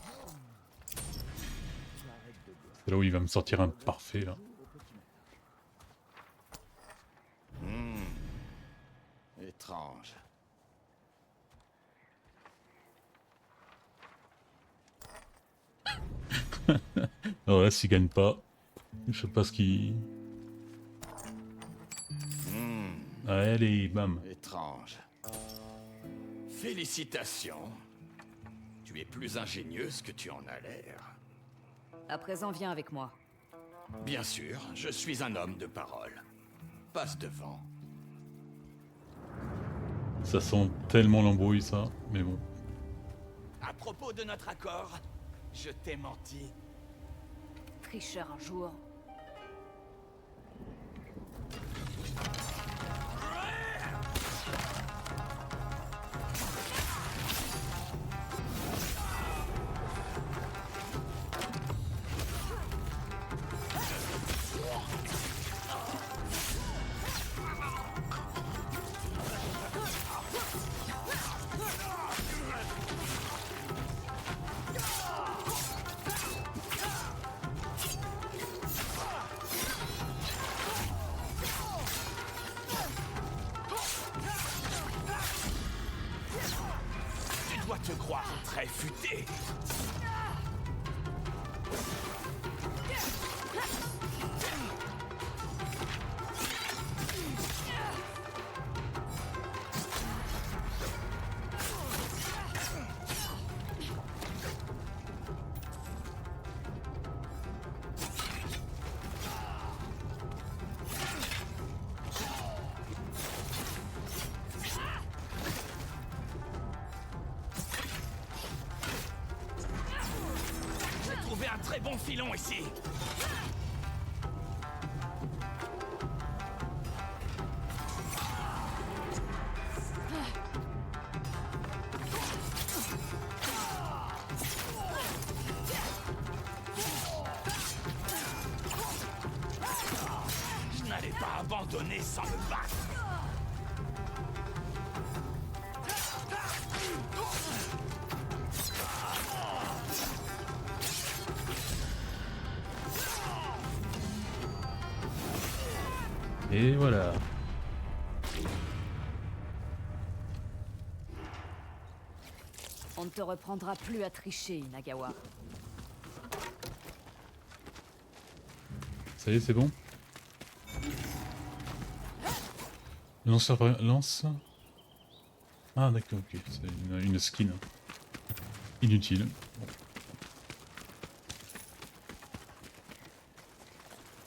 C'est là où il va me sortir un parfait là. Étrange. Alors là, s'il gagne pas, je sais pas ce qui... Allez, bam. Étrange. Félicitations. Tu es plus ingénieuse que tu en as l'air. À présent, viens avec moi. Bien sûr, je suis un homme de parole. Passe devant. Ça sent tellement l'embrouille ça, mais bon. À propos de notre accord, je t'ai menti. Tricheur un jour. Tu dois te croire très futé. J'ai trouvé un très bon filon ici. pas abandonner sans me battre. Et voilà. On ne te reprendra plus à tricher, Nagawa. Ça y est, c'est bon. Lance. Ah d'accord, ok. C'est une skin. Inutile. Bon.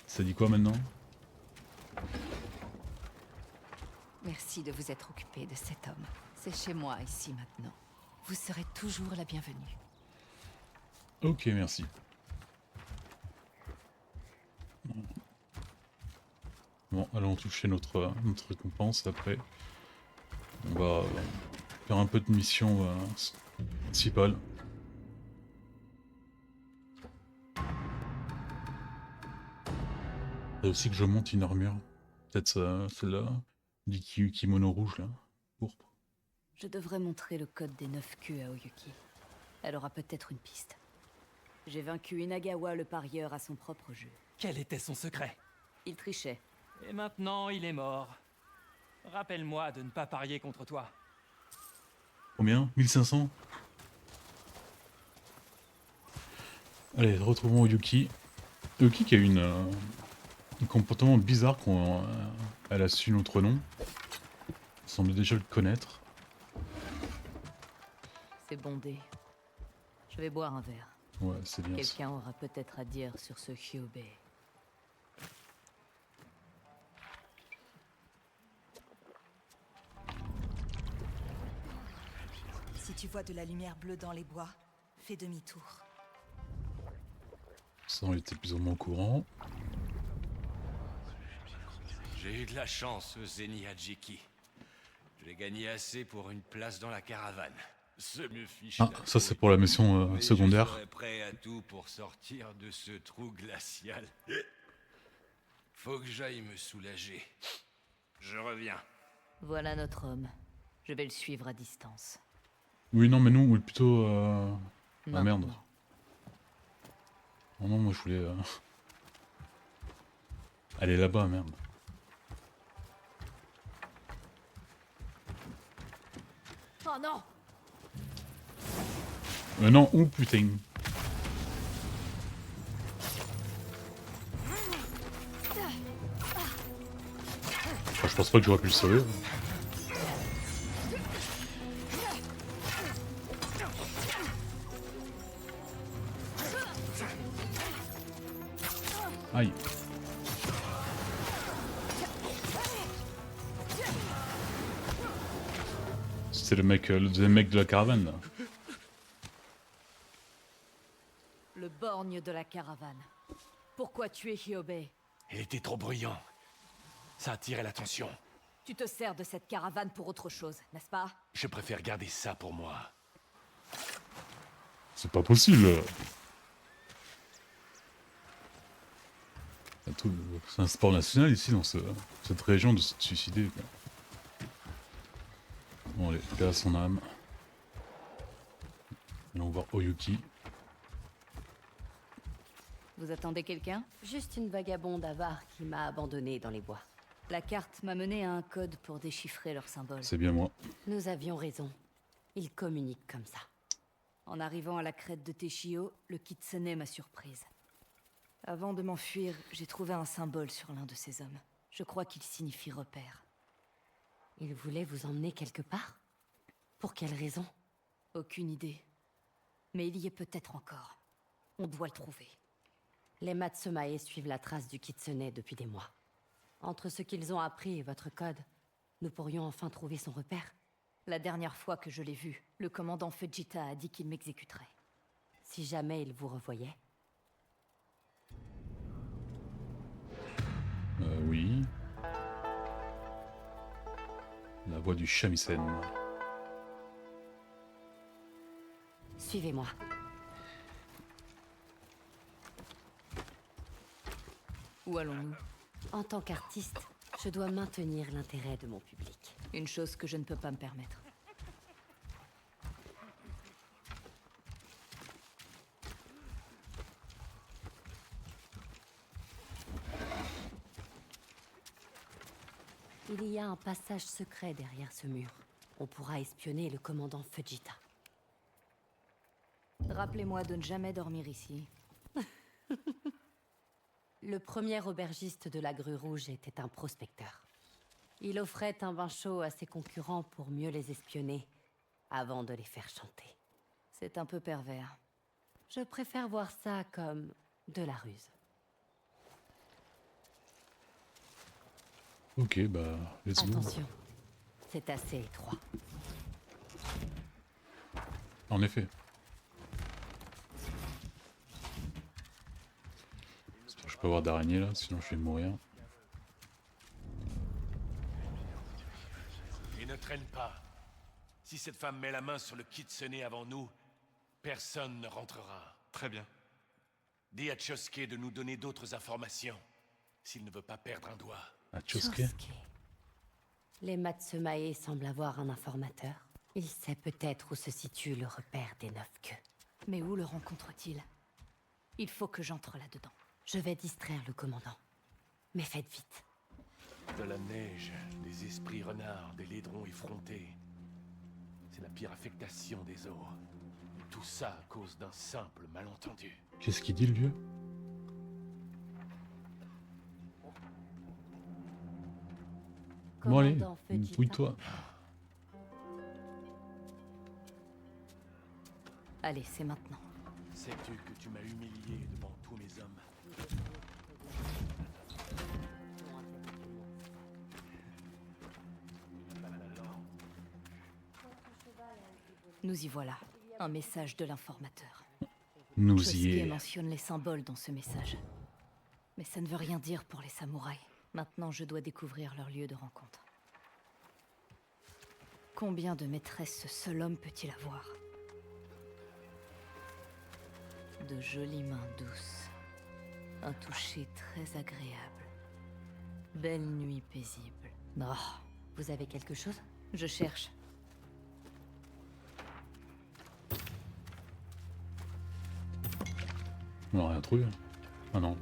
Ça dit quoi maintenant? Merci de vous être occupé de cet homme. C'est chez moi, ici, maintenant. Vous serez toujours la bienvenue. Ok, merci. Bon, allons toucher notre récompense après. On va faire un peu de mission principale. Et aussi que je monte une armure. Peut-être celle-là. Du kimono rouge là. Pourpre. Je devrais montrer le code des 9 queues à Oyuki. Elle aura peut-être une piste. J'ai vaincu Inagawa le parieur à son propre jeu. Quel était son secret? Il trichait. Et maintenant, il est mort. Rappelle-moi de ne pas parier contre toi. Combien? 1500? Allez, retrouvons Oyuki. Oyuki qui a eu un comportement bizarre quand elle a su notre nom. Elle semble déjà le connaître. C'est bondé. Je vais boire un verre. Ouais, c'est bien ça. Quelqu'un aura peut-être à dire sur ce Hyobe. Si tu vois de la lumière bleue dans les bois, fais demi-tour. Ça, on était plus ou moins au courant. J'ai eu de la chance, Zeni Hajiki. J'ai gagné assez pour une place dans la caravane. Ce me fiche Ah, ça c'est pour la mission secondaire. Je serai prêt à tout pour sortir de ce trou glacial. Faut que j'aille me soulager. Je reviens. Voilà notre homme. Je vais le suivre à distance. Oui, non, mais nous, ou plutôt... Ah merde. Maintenant. Oh non, moi je voulais... aller là-bas, merde. Oh non! Non, ou putain. Enfin, je pense pas que j'aurais pu le sauver. Aïe. C'est le mec, le deuxième mec de la caravane là. Le borgne de la caravane. Pourquoi tuer Hyobe? Il était trop bruyant. Ça attirait l'attention. Tu te sers de cette caravane pour autre chose, n'est-ce pas? Je préfère garder ça pour moi. C'est pas possible. C'est un sport national ici dans cette région de se suicider. Quoi. Bon allez, paix à son âme. Allons voir Oyuki. Vous attendez quelqu'un? Juste une vagabonde avare qui m'a abandonnée dans les bois. La carte m'a mené à un code pour déchiffrer leurs symboles. C'est bien moi. Nous avions raison. Ils communiquent comme ça. En arrivant à la crête de Teshio, le Kitsune m'a surprise. Avant de m'enfuir, j'ai trouvé un symbole sur l'un de ces hommes. Je crois qu'il signifie repère. Ils voulaient vous emmener quelque part? Pour quelle raison? Aucune idée. Mais il y est peut-être encore. On doit le trouver. Les Matsumae suivent la trace du Kitsune depuis des mois. Entre ce qu'ils ont appris et votre code, nous pourrions enfin trouver son repère. La dernière fois que je l'ai vu, le commandant Fujita a dit qu'il m'exécuterait. Si jamais il vous revoyait? Oui. La voix du shamisen. Suivez-moi. Où allons-nous? En tant qu'artiste, je dois maintenir l'intérêt de mon public. Une chose que je ne peux pas me permettre. Il y a un passage secret derrière ce mur. On pourra espionner le commandant Fujita. Rappelez-moi de ne jamais dormir ici. Le premier aubergiste de la Grue Rouge était un prospecteur. Il offrait un vin chaud à ses concurrents pour mieux les espionner, avant de les faire chanter. C'est un peu pervers. Je préfère voir ça comme de la ruse. Ok, bah, let's go. Attention, c'est assez étroit. En effet. J'espère que je peux avoir d'araignée là, sinon je vais mourir. Et ne traîne pas. Si cette femme met la main sur le Kitsune avant nous, personne ne rentrera. Très bien. Dis à Chosuke de nous donner d'autres informations, s'il ne veut pas perdre un doigt. Ah, Chosuke. Les Matsumae semblent avoir un informateur. Il sait peut-être où se situe le repère des 9 queues. Mais où le rencontre-t-il? Il faut que j'entre là-dedans. Je vais distraire le commandant. Mais faites vite. De la neige, des esprits renards, des laidrons effrontés. C'est la pire affectation des eaux. Et tout ça à cause d'un simple malentendu. Qu'est-ce qu'il dit le vieux? Bon allez, fouille-toi. Allez, c'est maintenant. Sais-tu que tu m'as humilié devant tous mes hommes? Nous y voilà. Un message de l'informateur. Nous y Chosuke est. mentionne les symboles dans ce message. Mais ça ne veut rien dire pour les samouraïs. Maintenant, je dois découvrir leur lieu de rencontre. Combien de maîtresses ce seul homme peut-il avoir? De jolies mains douces. Un toucher très agréable. Belle nuit paisible. Oh, vous avez quelque chose? Je cherche. On n'a rien trouvé. Ah non.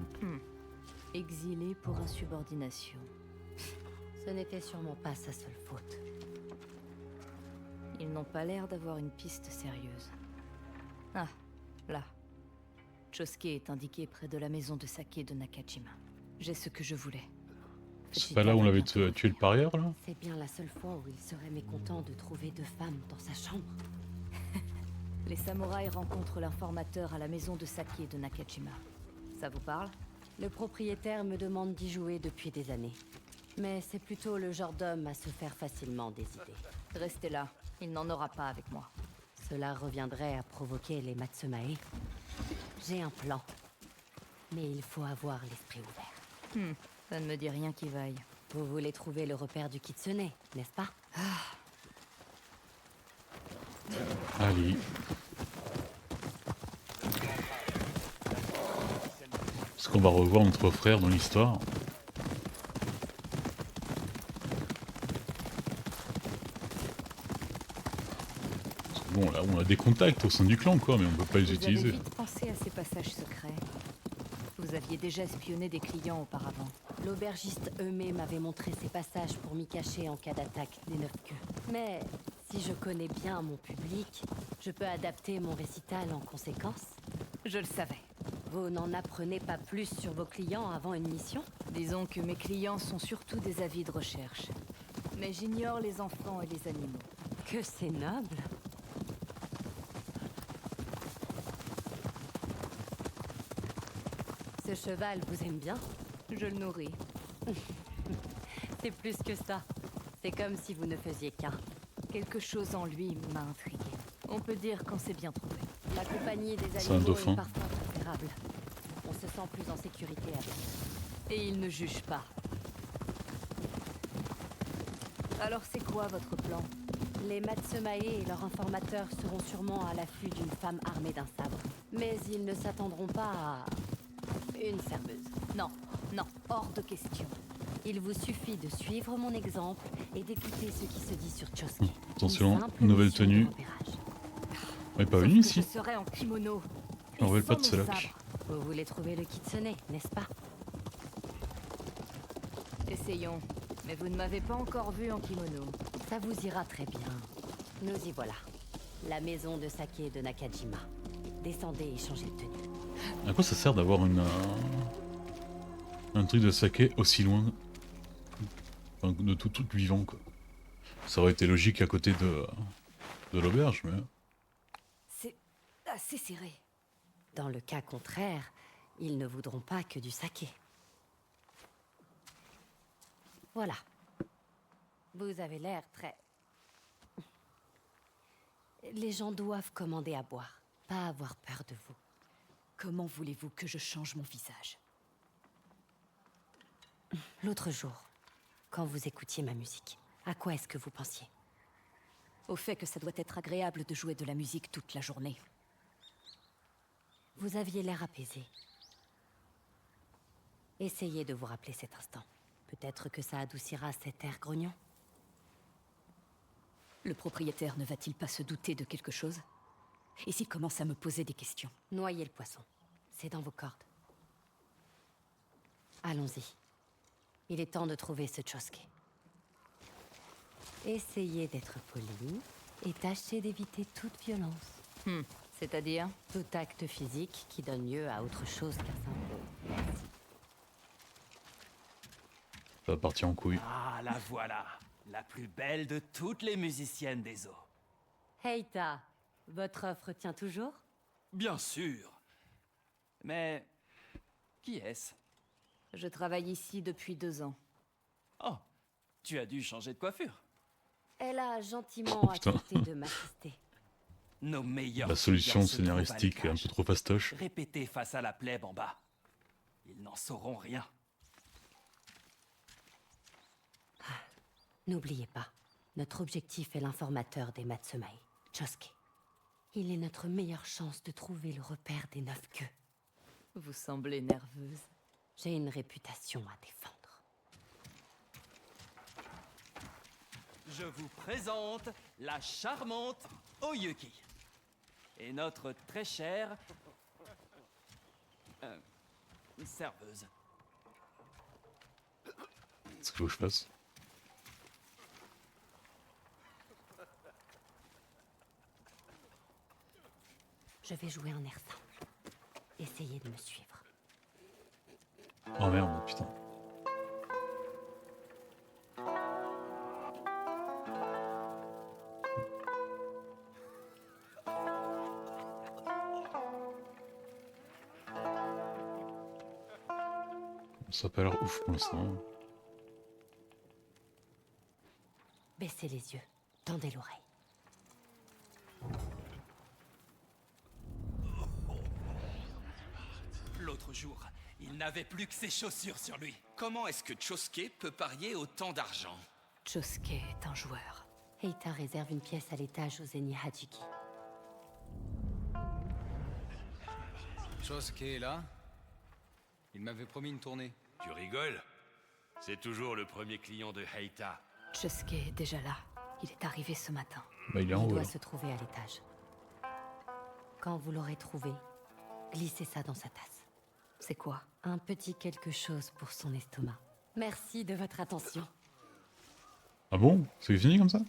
Exilé pour insubordination. Ce n'était sûrement pas sa seule faute. Ils n'ont pas l'air d'avoir une piste sérieuse. Ah, là. Chosuke est indiqué près de la maison de saké de Nakajima. J'ai ce que je voulais. C'est pas là où on avait tué le parieur là? C'est bien la seule fois où il serait mécontent de trouver 2 femmes dans sa chambre. Les samouraïs rencontrent l'informateur à la maison de saké de Nakajima. Ça vous parle? Le propriétaire me demande d'y jouer depuis des années. Mais c'est plutôt le genre d'homme à se faire facilement des idées. Restez là, il n'en aura pas avec moi. Cela reviendrait à provoquer les Matsumae. J'ai un plan. Mais il faut avoir l'esprit ouvert. Ça ne me dit rien qui vaille. Vous voulez trouver le repère du Kitsune, n'est-ce pas? Allez. Est-ce qu'on va revoir notre frère dans l'histoire? Bon, là, on a des contacts au sein du clan, quoi, mais on peut pas les utiliser. Vous avez vite pensé à ces passages secrets. Vous aviez déjà espionné des clients auparavant. L'aubergiste Eumé m'avait montré ces passages pour m'y cacher en cas d'attaque des 9 queues. Mais si je connais bien mon public, je peux adapter mon récital en conséquence. Je le savais. Vous n'en apprenez pas plus sur vos clients avant une mission? Disons que mes clients sont surtout des avis de recherche. Mais j'ignore les enfants et les animaux. Que c'est noble! Ce cheval vous aime bien? Je le nourris. C'est plus que ça. C'est comme si vous ne faisiez qu'un. Quelque chose en lui m'a intrigué. On peut dire qu'on s'est bien trouvé. La compagnie des C'est un animaux dauphin. est parfois préférable. On se sent plus en sécurité avec. Et il ne juge pas. Alors c'est quoi votre plan? Les Matsumae et leurs informateurs seront sûrement à l'affût d'une femme armée d'un sabre. Mais ils ne s'attendront pas à une serveuse. Non, Non, hors de question. Il vous suffit de suivre mon exemple et d'écouter ce qui se dit sur Choski. Attention, Une simple nouvelle mission de tenue. repérage. Elle est pas Sauf venue que ici. Je serai en kimono. On et veut pas sans de mon Selok. sabre. Vous voulez trouver le Kitsune, n'est-ce pas? Essayons. Mais vous ne m'avez pas encore vu en kimono. Ça vous ira très bien. Nous y voilà. La maison de saké de Nakajima. Descendez et changez de tenue. À quoi ça sert d'avoir un truc de saké aussi loin enfin, de tout truc vivant quoi. Ça aurait été logique à côté de l'auberge, mais... C'est assez serré. Dans le cas contraire, ils ne voudront pas que du saké. Voilà. Vous avez l'air très... Les gens doivent commander à boire, pas avoir peur de vous. Comment voulez-vous que je change mon visage? L'autre jour, quand vous écoutiez ma musique, à quoi est-ce que vous pensiez? Au fait que ça doit être agréable de jouer de la musique toute la journée. Vous aviez l'air apaisé. Essayez de vous rappeler cet instant. Peut-être que ça adoucira cet air grognon. Le propriétaire ne va-t-il pas se douter de quelque chose? Et s'il commence à me poser des questions? Noyez le poisson. C'est dans vos cordes. Allons-y. Il est temps de trouver ce Chosuke. Essayez d'être poli et tâchez d'éviter toute violence. C'est-à-dire? Tout acte physique qui donne lieu à autre chose qu'un simple merci. Ça va partir en couille. Ah, la voilà. La plus belle de toutes les musiciennes des eaux. Heita, votre offre tient toujours? Bien sûr. Mais... qui est-ce? Je travaille ici depuis 2 ans. Oh, tu as dû changer de coiffure. Elle a gentiment putain. accepté de m'assister. Nos meilleurs La solution clients se trouvent à scénaristique est un l'étage. peu trop fastoche. Répétez face à la plèbe en bas. Ils n'en sauront rien. N'oubliez pas, notre objectif est l'informateur des Matsumai, Chosuke. Il est notre meilleure chance de trouver le repère des 9 queues. Vous semblez nerveuse. J'ai une réputation à défendre. Je vous présente la charmante Oyuki. Et notre très chère... serveuse. Qu'est-ce qu'il faut que je fasse? Je vais jouer un air simple. Essayez de me suivre. Oh merde, putain. Ça a pas l'air ouf pour l'instant. Baissez les yeux, tendez l'oreille. L'autre jour, il n'avait plus que ses chaussures sur lui. Comment est-ce que Chosuke peut parier autant d'argent? Chosuke est un joueur. Heita réserve une pièce à l'étage au Zeni Hajiki. Chosuke est là? Il m'avait promis une tournée. Tu rigoles? C'est toujours le premier client de Heita. Chosuke est déjà là. Il est arrivé ce matin. Bah, il est en Il haut. doit là. se trouver à l'étage. Quand vous l'aurez trouvé, glissez ça dans sa tasse. C'est quoi? Un petit quelque chose pour son estomac. Merci de votre attention. Ah bon? C'est fini comme ça?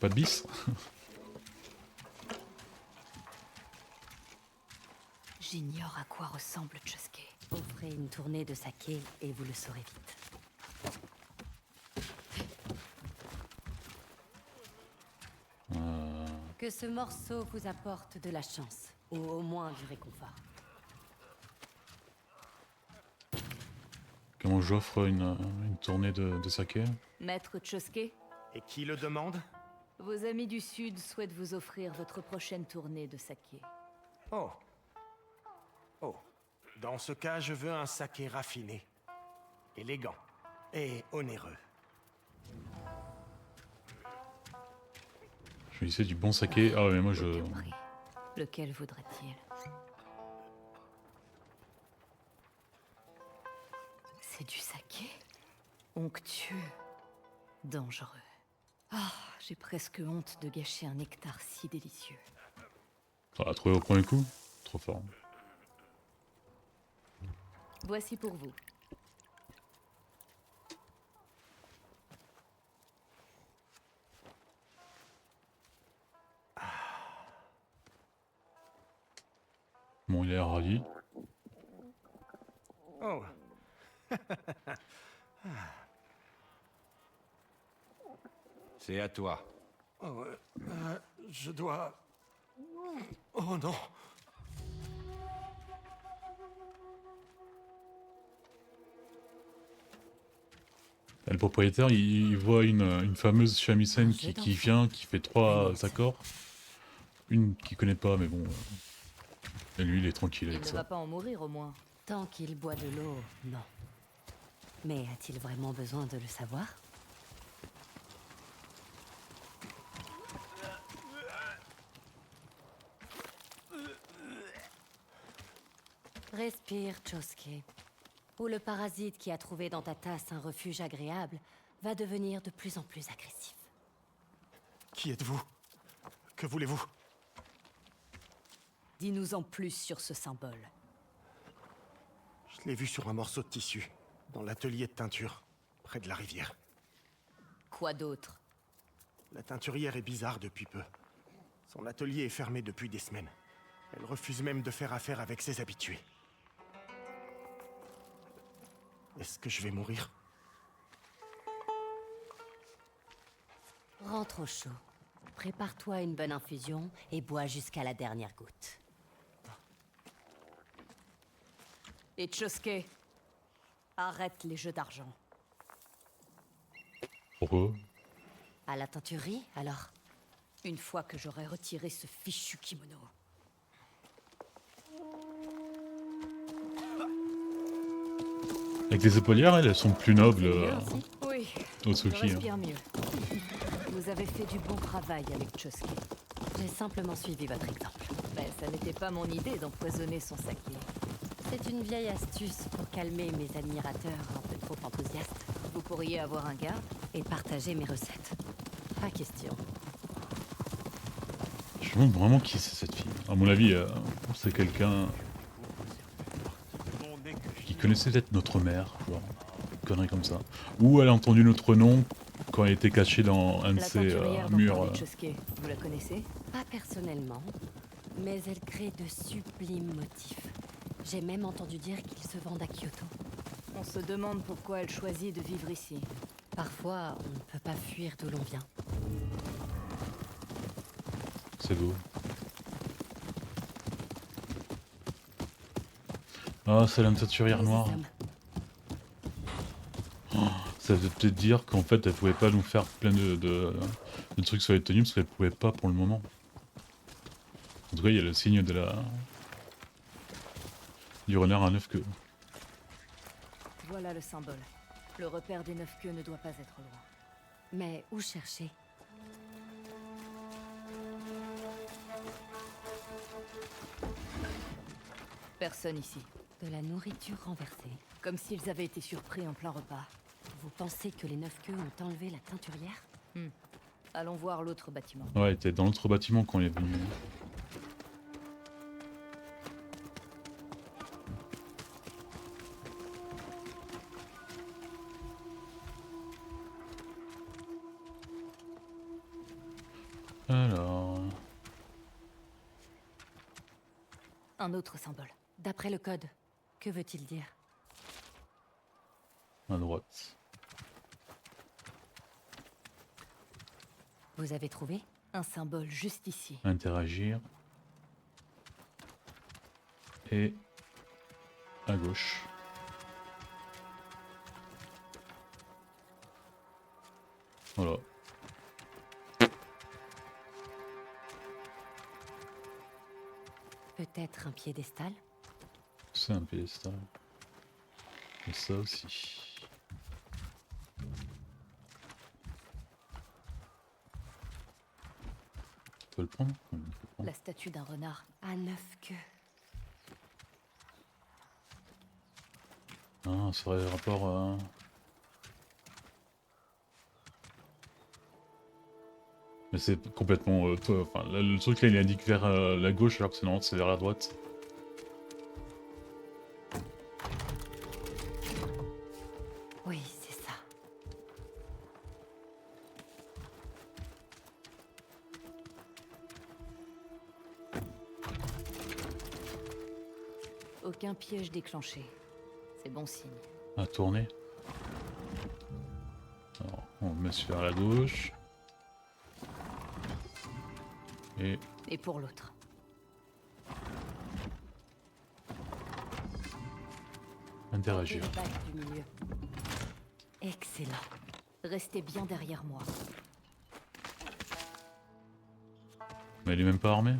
Pas de bis? J'ignore à quoi ressemble Chosuke. Offrez une tournée de saké et vous le saurez vite. Que ce morceau vous apporte de la chance, ou au moins du réconfort. Comment j'offre une tournée de saké? Maître Chosuke, Et qui le demande? vos amis du Sud souhaitent vous offrir votre prochaine tournée de saké. Oh. Oh. Dans ce cas, je veux un saké raffiné, élégant et onéreux. Je lui disais du bon saké. Ah ouais, mais moi je... Aucun prix. Lequel voudrait-il? Onctueux. Dangereux. Ah, j'ai presque honte de gâcher un nectar si délicieux. On l'a trouvé au premier coup. Trop fort. Voici pour vous. Bon, il a l'air ravi. Oh. C'est à toi. Oh, je dois... Oh non. Et le propriétaire, il voit une fameuse shamisen qui vient, qui fait 3 accords. Une qu'il connaît pas, mais bon. Et lui, il est tranquille Il avec ne ça. va pas en mourir au moins. Tant qu'il boit de l'eau, non. Mais a-t-il vraiment besoin de le savoir? Respire, Chosuke. Ou le parasite qui a trouvé dans ta tasse un refuge agréable va devenir de plus en plus agressif. Qui êtes-vous? Que voulez-vous? Dis-nous en plus sur ce symbole. Je l'ai vu sur un morceau de tissu, dans l'atelier de teinture, près de la rivière. Quoi d'autre? La teinturière est bizarre depuis peu. Son atelier est fermé depuis des semaines. Elle refuse même de faire affaire avec ses habitués. Est-ce que je vais mourir? Rentre au chaud. Prépare-toi une bonne infusion et bois jusqu'à la dernière goutte. Et Chosuke, arrête les jeux d'argent. Pourquoi? À la teinturerie, alors? Une fois que j'aurai retiré ce fichu kimono. Avec les épaulières, elles sont plus nobles. Oui, Otsuki, je respire mieux. Vous avez fait du bon travail avec Chosuke. J'ai simplement suivi votre exemple. Mais ça n'était pas mon idée d'empoisonner son saké. C'est une vieille astuce pour calmer mes admirateurs un peu trop enthousiastes. Vous pourriez avoir un gars et partager mes recettes. Pas question. Je me demande vraiment qui c'est cette fille. À mon avis, c'est quelqu'un qui connaissait peut-être notre mère, genre, une connerie comme ça. Ou elle a entendu notre nom quand elle était cachée dans un de la ces teinturière dont murs. parlait Chosuke, vous la connaissez? Pas personnellement, mais elle crée de sublimes motifs. J'ai même entendu dire qu'ils se vendent à Kyoto. On se demande pourquoi elle choisit de vivre ici. Parfois, on ne peut pas fuir d'où l'on vient. C'est beau. Ah, c'est la teinturière noire. Oh, ça veut peut-être dire qu'en fait, elle pouvait pas nous faire plein de trucs sur les tenues parce qu'elle pouvait pas pour le moment. En tout cas, il y a le signe de la... du renard à 9 queues. Voilà le symbole. Le repère des 9 queues ne doit pas être loin. Mais où chercher? Personne ici. De la nourriture renversée. Comme s'ils avaient été surpris en plein repas. Vous pensez que les 9 queues ont enlevé la teinturière? Allons voir l'autre bâtiment. Ouais, elle était dans l'autre bâtiment quand on est venu. Alors... Un autre symbole. D'après le code, que veut-il dire? à droite. Vous avez trouvé? Un symbole juste ici. Interagir. Et à gauche. Voilà. Peut-être un piédestal? C'est un piédestal. Et ça aussi. Tu peux le prendre? Oui, on peut le prendre. La statue d'un renard. À 9 queues. Ah, ça aurait rapport à... Mais c'est complètement... enfin, là, le truc là il indique vers la gauche alors que c'est non, c'est vers la droite. Oui, c'est ça. Aucun piège déclenché. C'est bon signe. À tourner. Alors, on met vers la gauche. Et pour l'autre. Interagir. Le bac du milieu. Excellent. Restez bien derrière moi. Mais elle est même pas armée.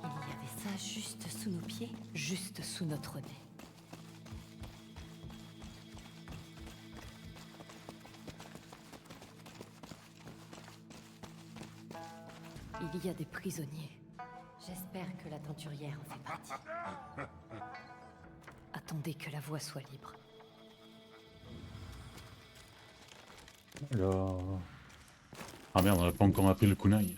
Il y avait ça juste sous nos pieds, juste sous notre nez. Il y a des prisonniers. J'espère que la teinturière en fait partie. Attendez que la voie soit libre. Alors... Ah merde, on n'a pas encore appris le kunai.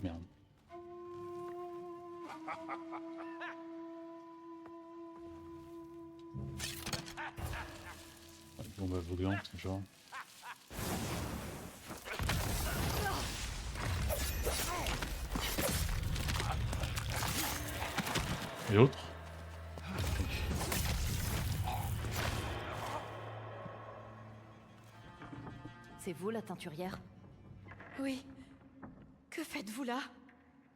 Merde. Bombe aveuglante, genre. Et l'autre? C'est vous la teinturière? Oui. Que faites-vous là?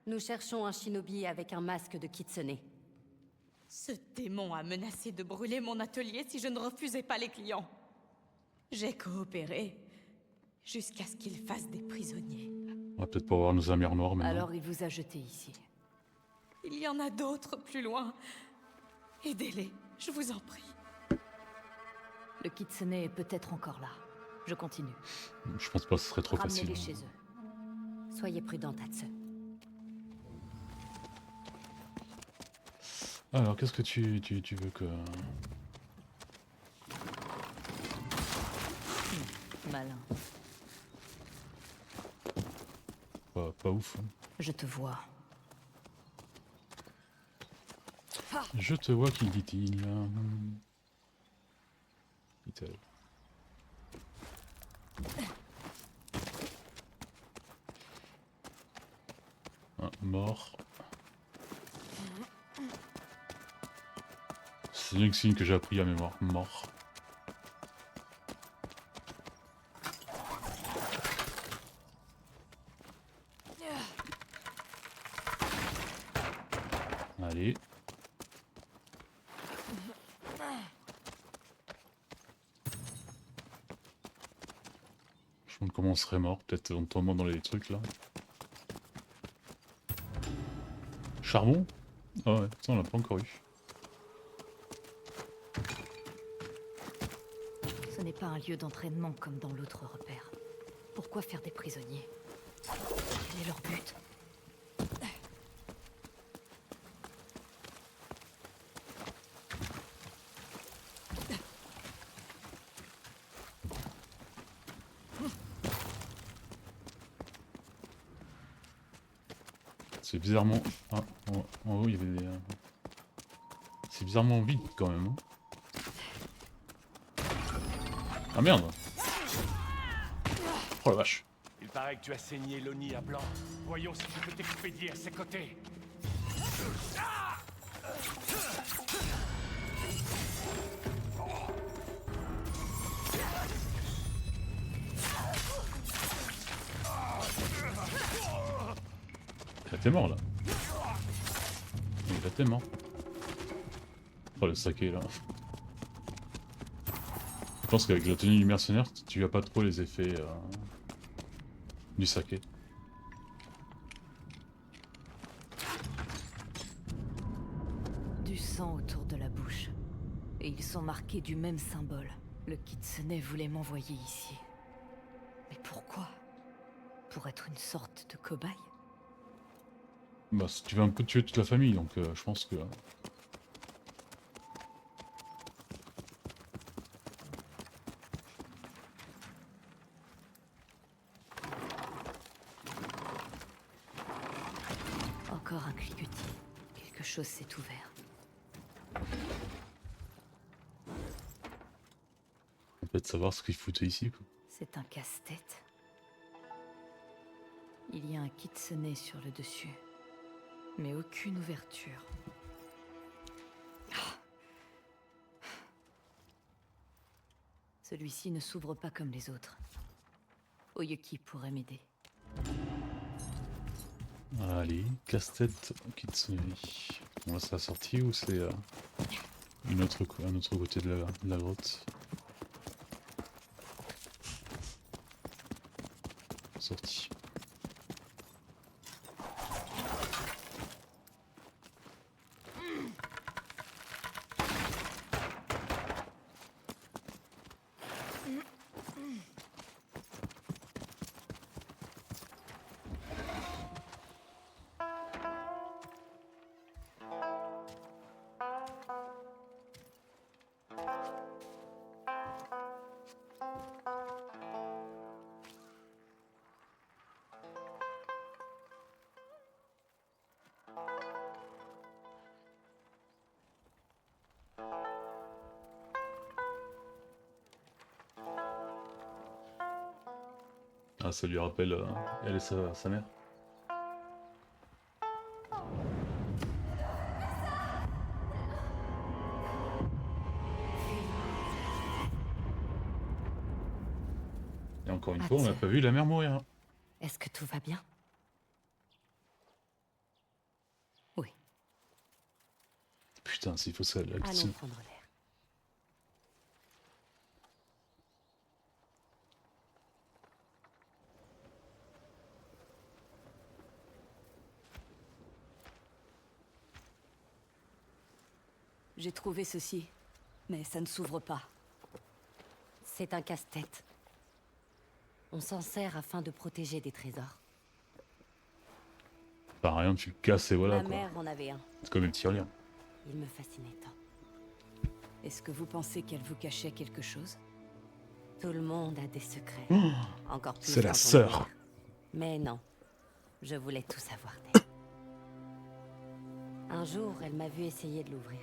Nous cherchons un shinobi avec un masque de kitsune. Ce démon a menacé de brûler mon atelier si je ne refusais pas les clients. J'ai coopéré jusqu'à ce qu'il fasse des prisonniers. On va peut-être pas avoir nos armures noires maintenant. Alors il vous a jeté ici. Il y en a d'autres plus loin. Aidez-les, je vous en prie. Le kitsune est peut-être encore là. Je continue. Je pense pas que ce serait trop facile. Ramenez-les chez eux. Soyez prudent, Tatsu. Alors, qu'est-ce que tu veux que... Malin. Pas ouf. Hein. Je te vois. Je te vois, qui dit-il. Dit-elle. Ah, mort. C'est le signe que j'ai appris à mémoire. Mort. Allez. Je me demande comment on serait mort. Peut-être en tombant dans les trucs là. Charbon? Ah ouais, ça on l'a pas encore eu. Ce n'est pas un lieu d'entraînement comme dans l'autre repère. Pourquoi faire des prisonniers? Quel est leur but? C'est bizarrement... Ah, en haut il y avait des... C'est bizarrement vide quand même. Hein. Ah merde! Oh la vache! Il paraît que tu as saigné l'Oni à blanc. Voyons si tu peux t'expédier à ses côtés. Il était mort là. Il était mort. Oh le saké là. Je pense qu'avec la tenue du mercenaire, tu as pas trop les effets du saké. Du sang autour de la bouche. Et ils sont marqués du même symbole. Le kitsune voulait m'envoyer ici. Mais pourquoi? Pour être une sorte de cobaye? Bah, si tu veux un peu tuer toute la famille, donc je pense que... Encore un cliquetis. Quelque chose s'est ouvert. Peut-être savoir ce qu'il foutait ici, quoi. C'est un casse-tête. Il y a un kitsune sur le dessus. Mais aucune ouverture. Celui-ci ne s'ouvre pas comme les autres. Oyuki pourrait m'aider. Allez, casse-tête Kitsune. Bon là c'est la sortie ou c'est un autre côté de la grotte? Sortie. Ah, ça lui rappelle elle et sa mère. Et encore une fois, on n'a pas vu la mère mourir. Est-ce que tout va bien? Oui. Putain, s'il faut ça, la Allons Kitsune. prendre l'air. J'ai trouvé ceci, mais ça ne s'ouvre pas. C'est un casse-tête. On s'en sert afin de protéger des trésors. Par rien, tu le casses et voilà Ma quoi. mère en avait un. C'est comme un petit relire. Il me fascinait tant. Est-ce que vous pensez qu'elle vous cachait quelque chose? Tout le monde a des secrets. Oh, Encore plus c'est la quand on est sœur. mère. Mais non, je voulais tout savoir d'elle. Un jour, elle m'a vu essayer de l'ouvrir.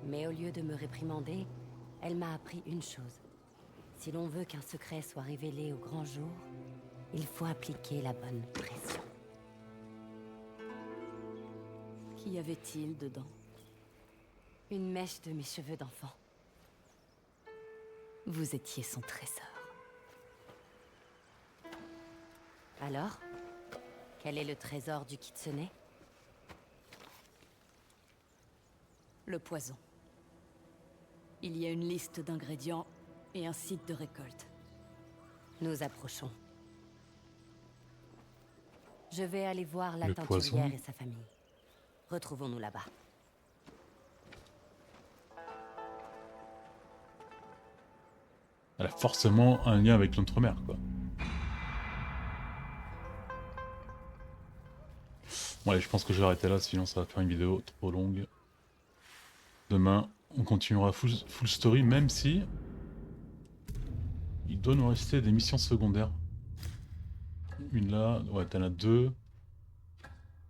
Mais au lieu de me réprimander, elle m'a appris une chose. Si l'on veut qu'un secret soit révélé au grand jour, il faut appliquer la bonne pression. Qu'y avait-il dedans? Une mèche de mes cheveux d'enfant. Vous étiez son trésor. Alors, quel est le trésor du Kitsune? Le poison. Il y a une liste d'ingrédients et un site de récolte. Nous approchons. Je vais aller voir la Le teinturière poison. et sa famille. Retrouvons-nous là-bas. Elle a forcément un lien avec l'outre-mer, quoi. Bon allez, je pense que je vais arrêter là, sinon ça va faire une vidéo trop longue. Demain, on continuera full story, même si... il doit nous rester des missions secondaires. Une là, ouais, t'en as deux.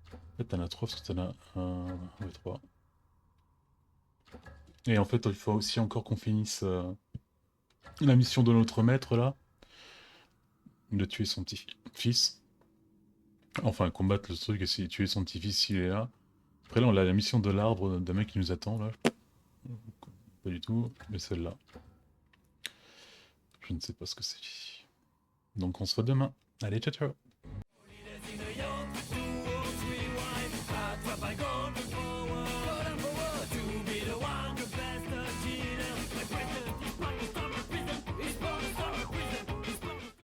En fait, t'en as trois, parce que t'en as un, ouais, trois. Et en fait, il faut aussi encore qu'on finisse la mission de notre maître, là. De tuer son petit-fils. Enfin, combattre le truc, essayer de tuer son petit-fils s'il est là. Après là, on a la mission de l'arbre d'un mec qui nous attend, là. Pas du tout, mais celle-là. Je ne sais pas ce que c'est. Donc on se voit demain. Allez, ciao ciao.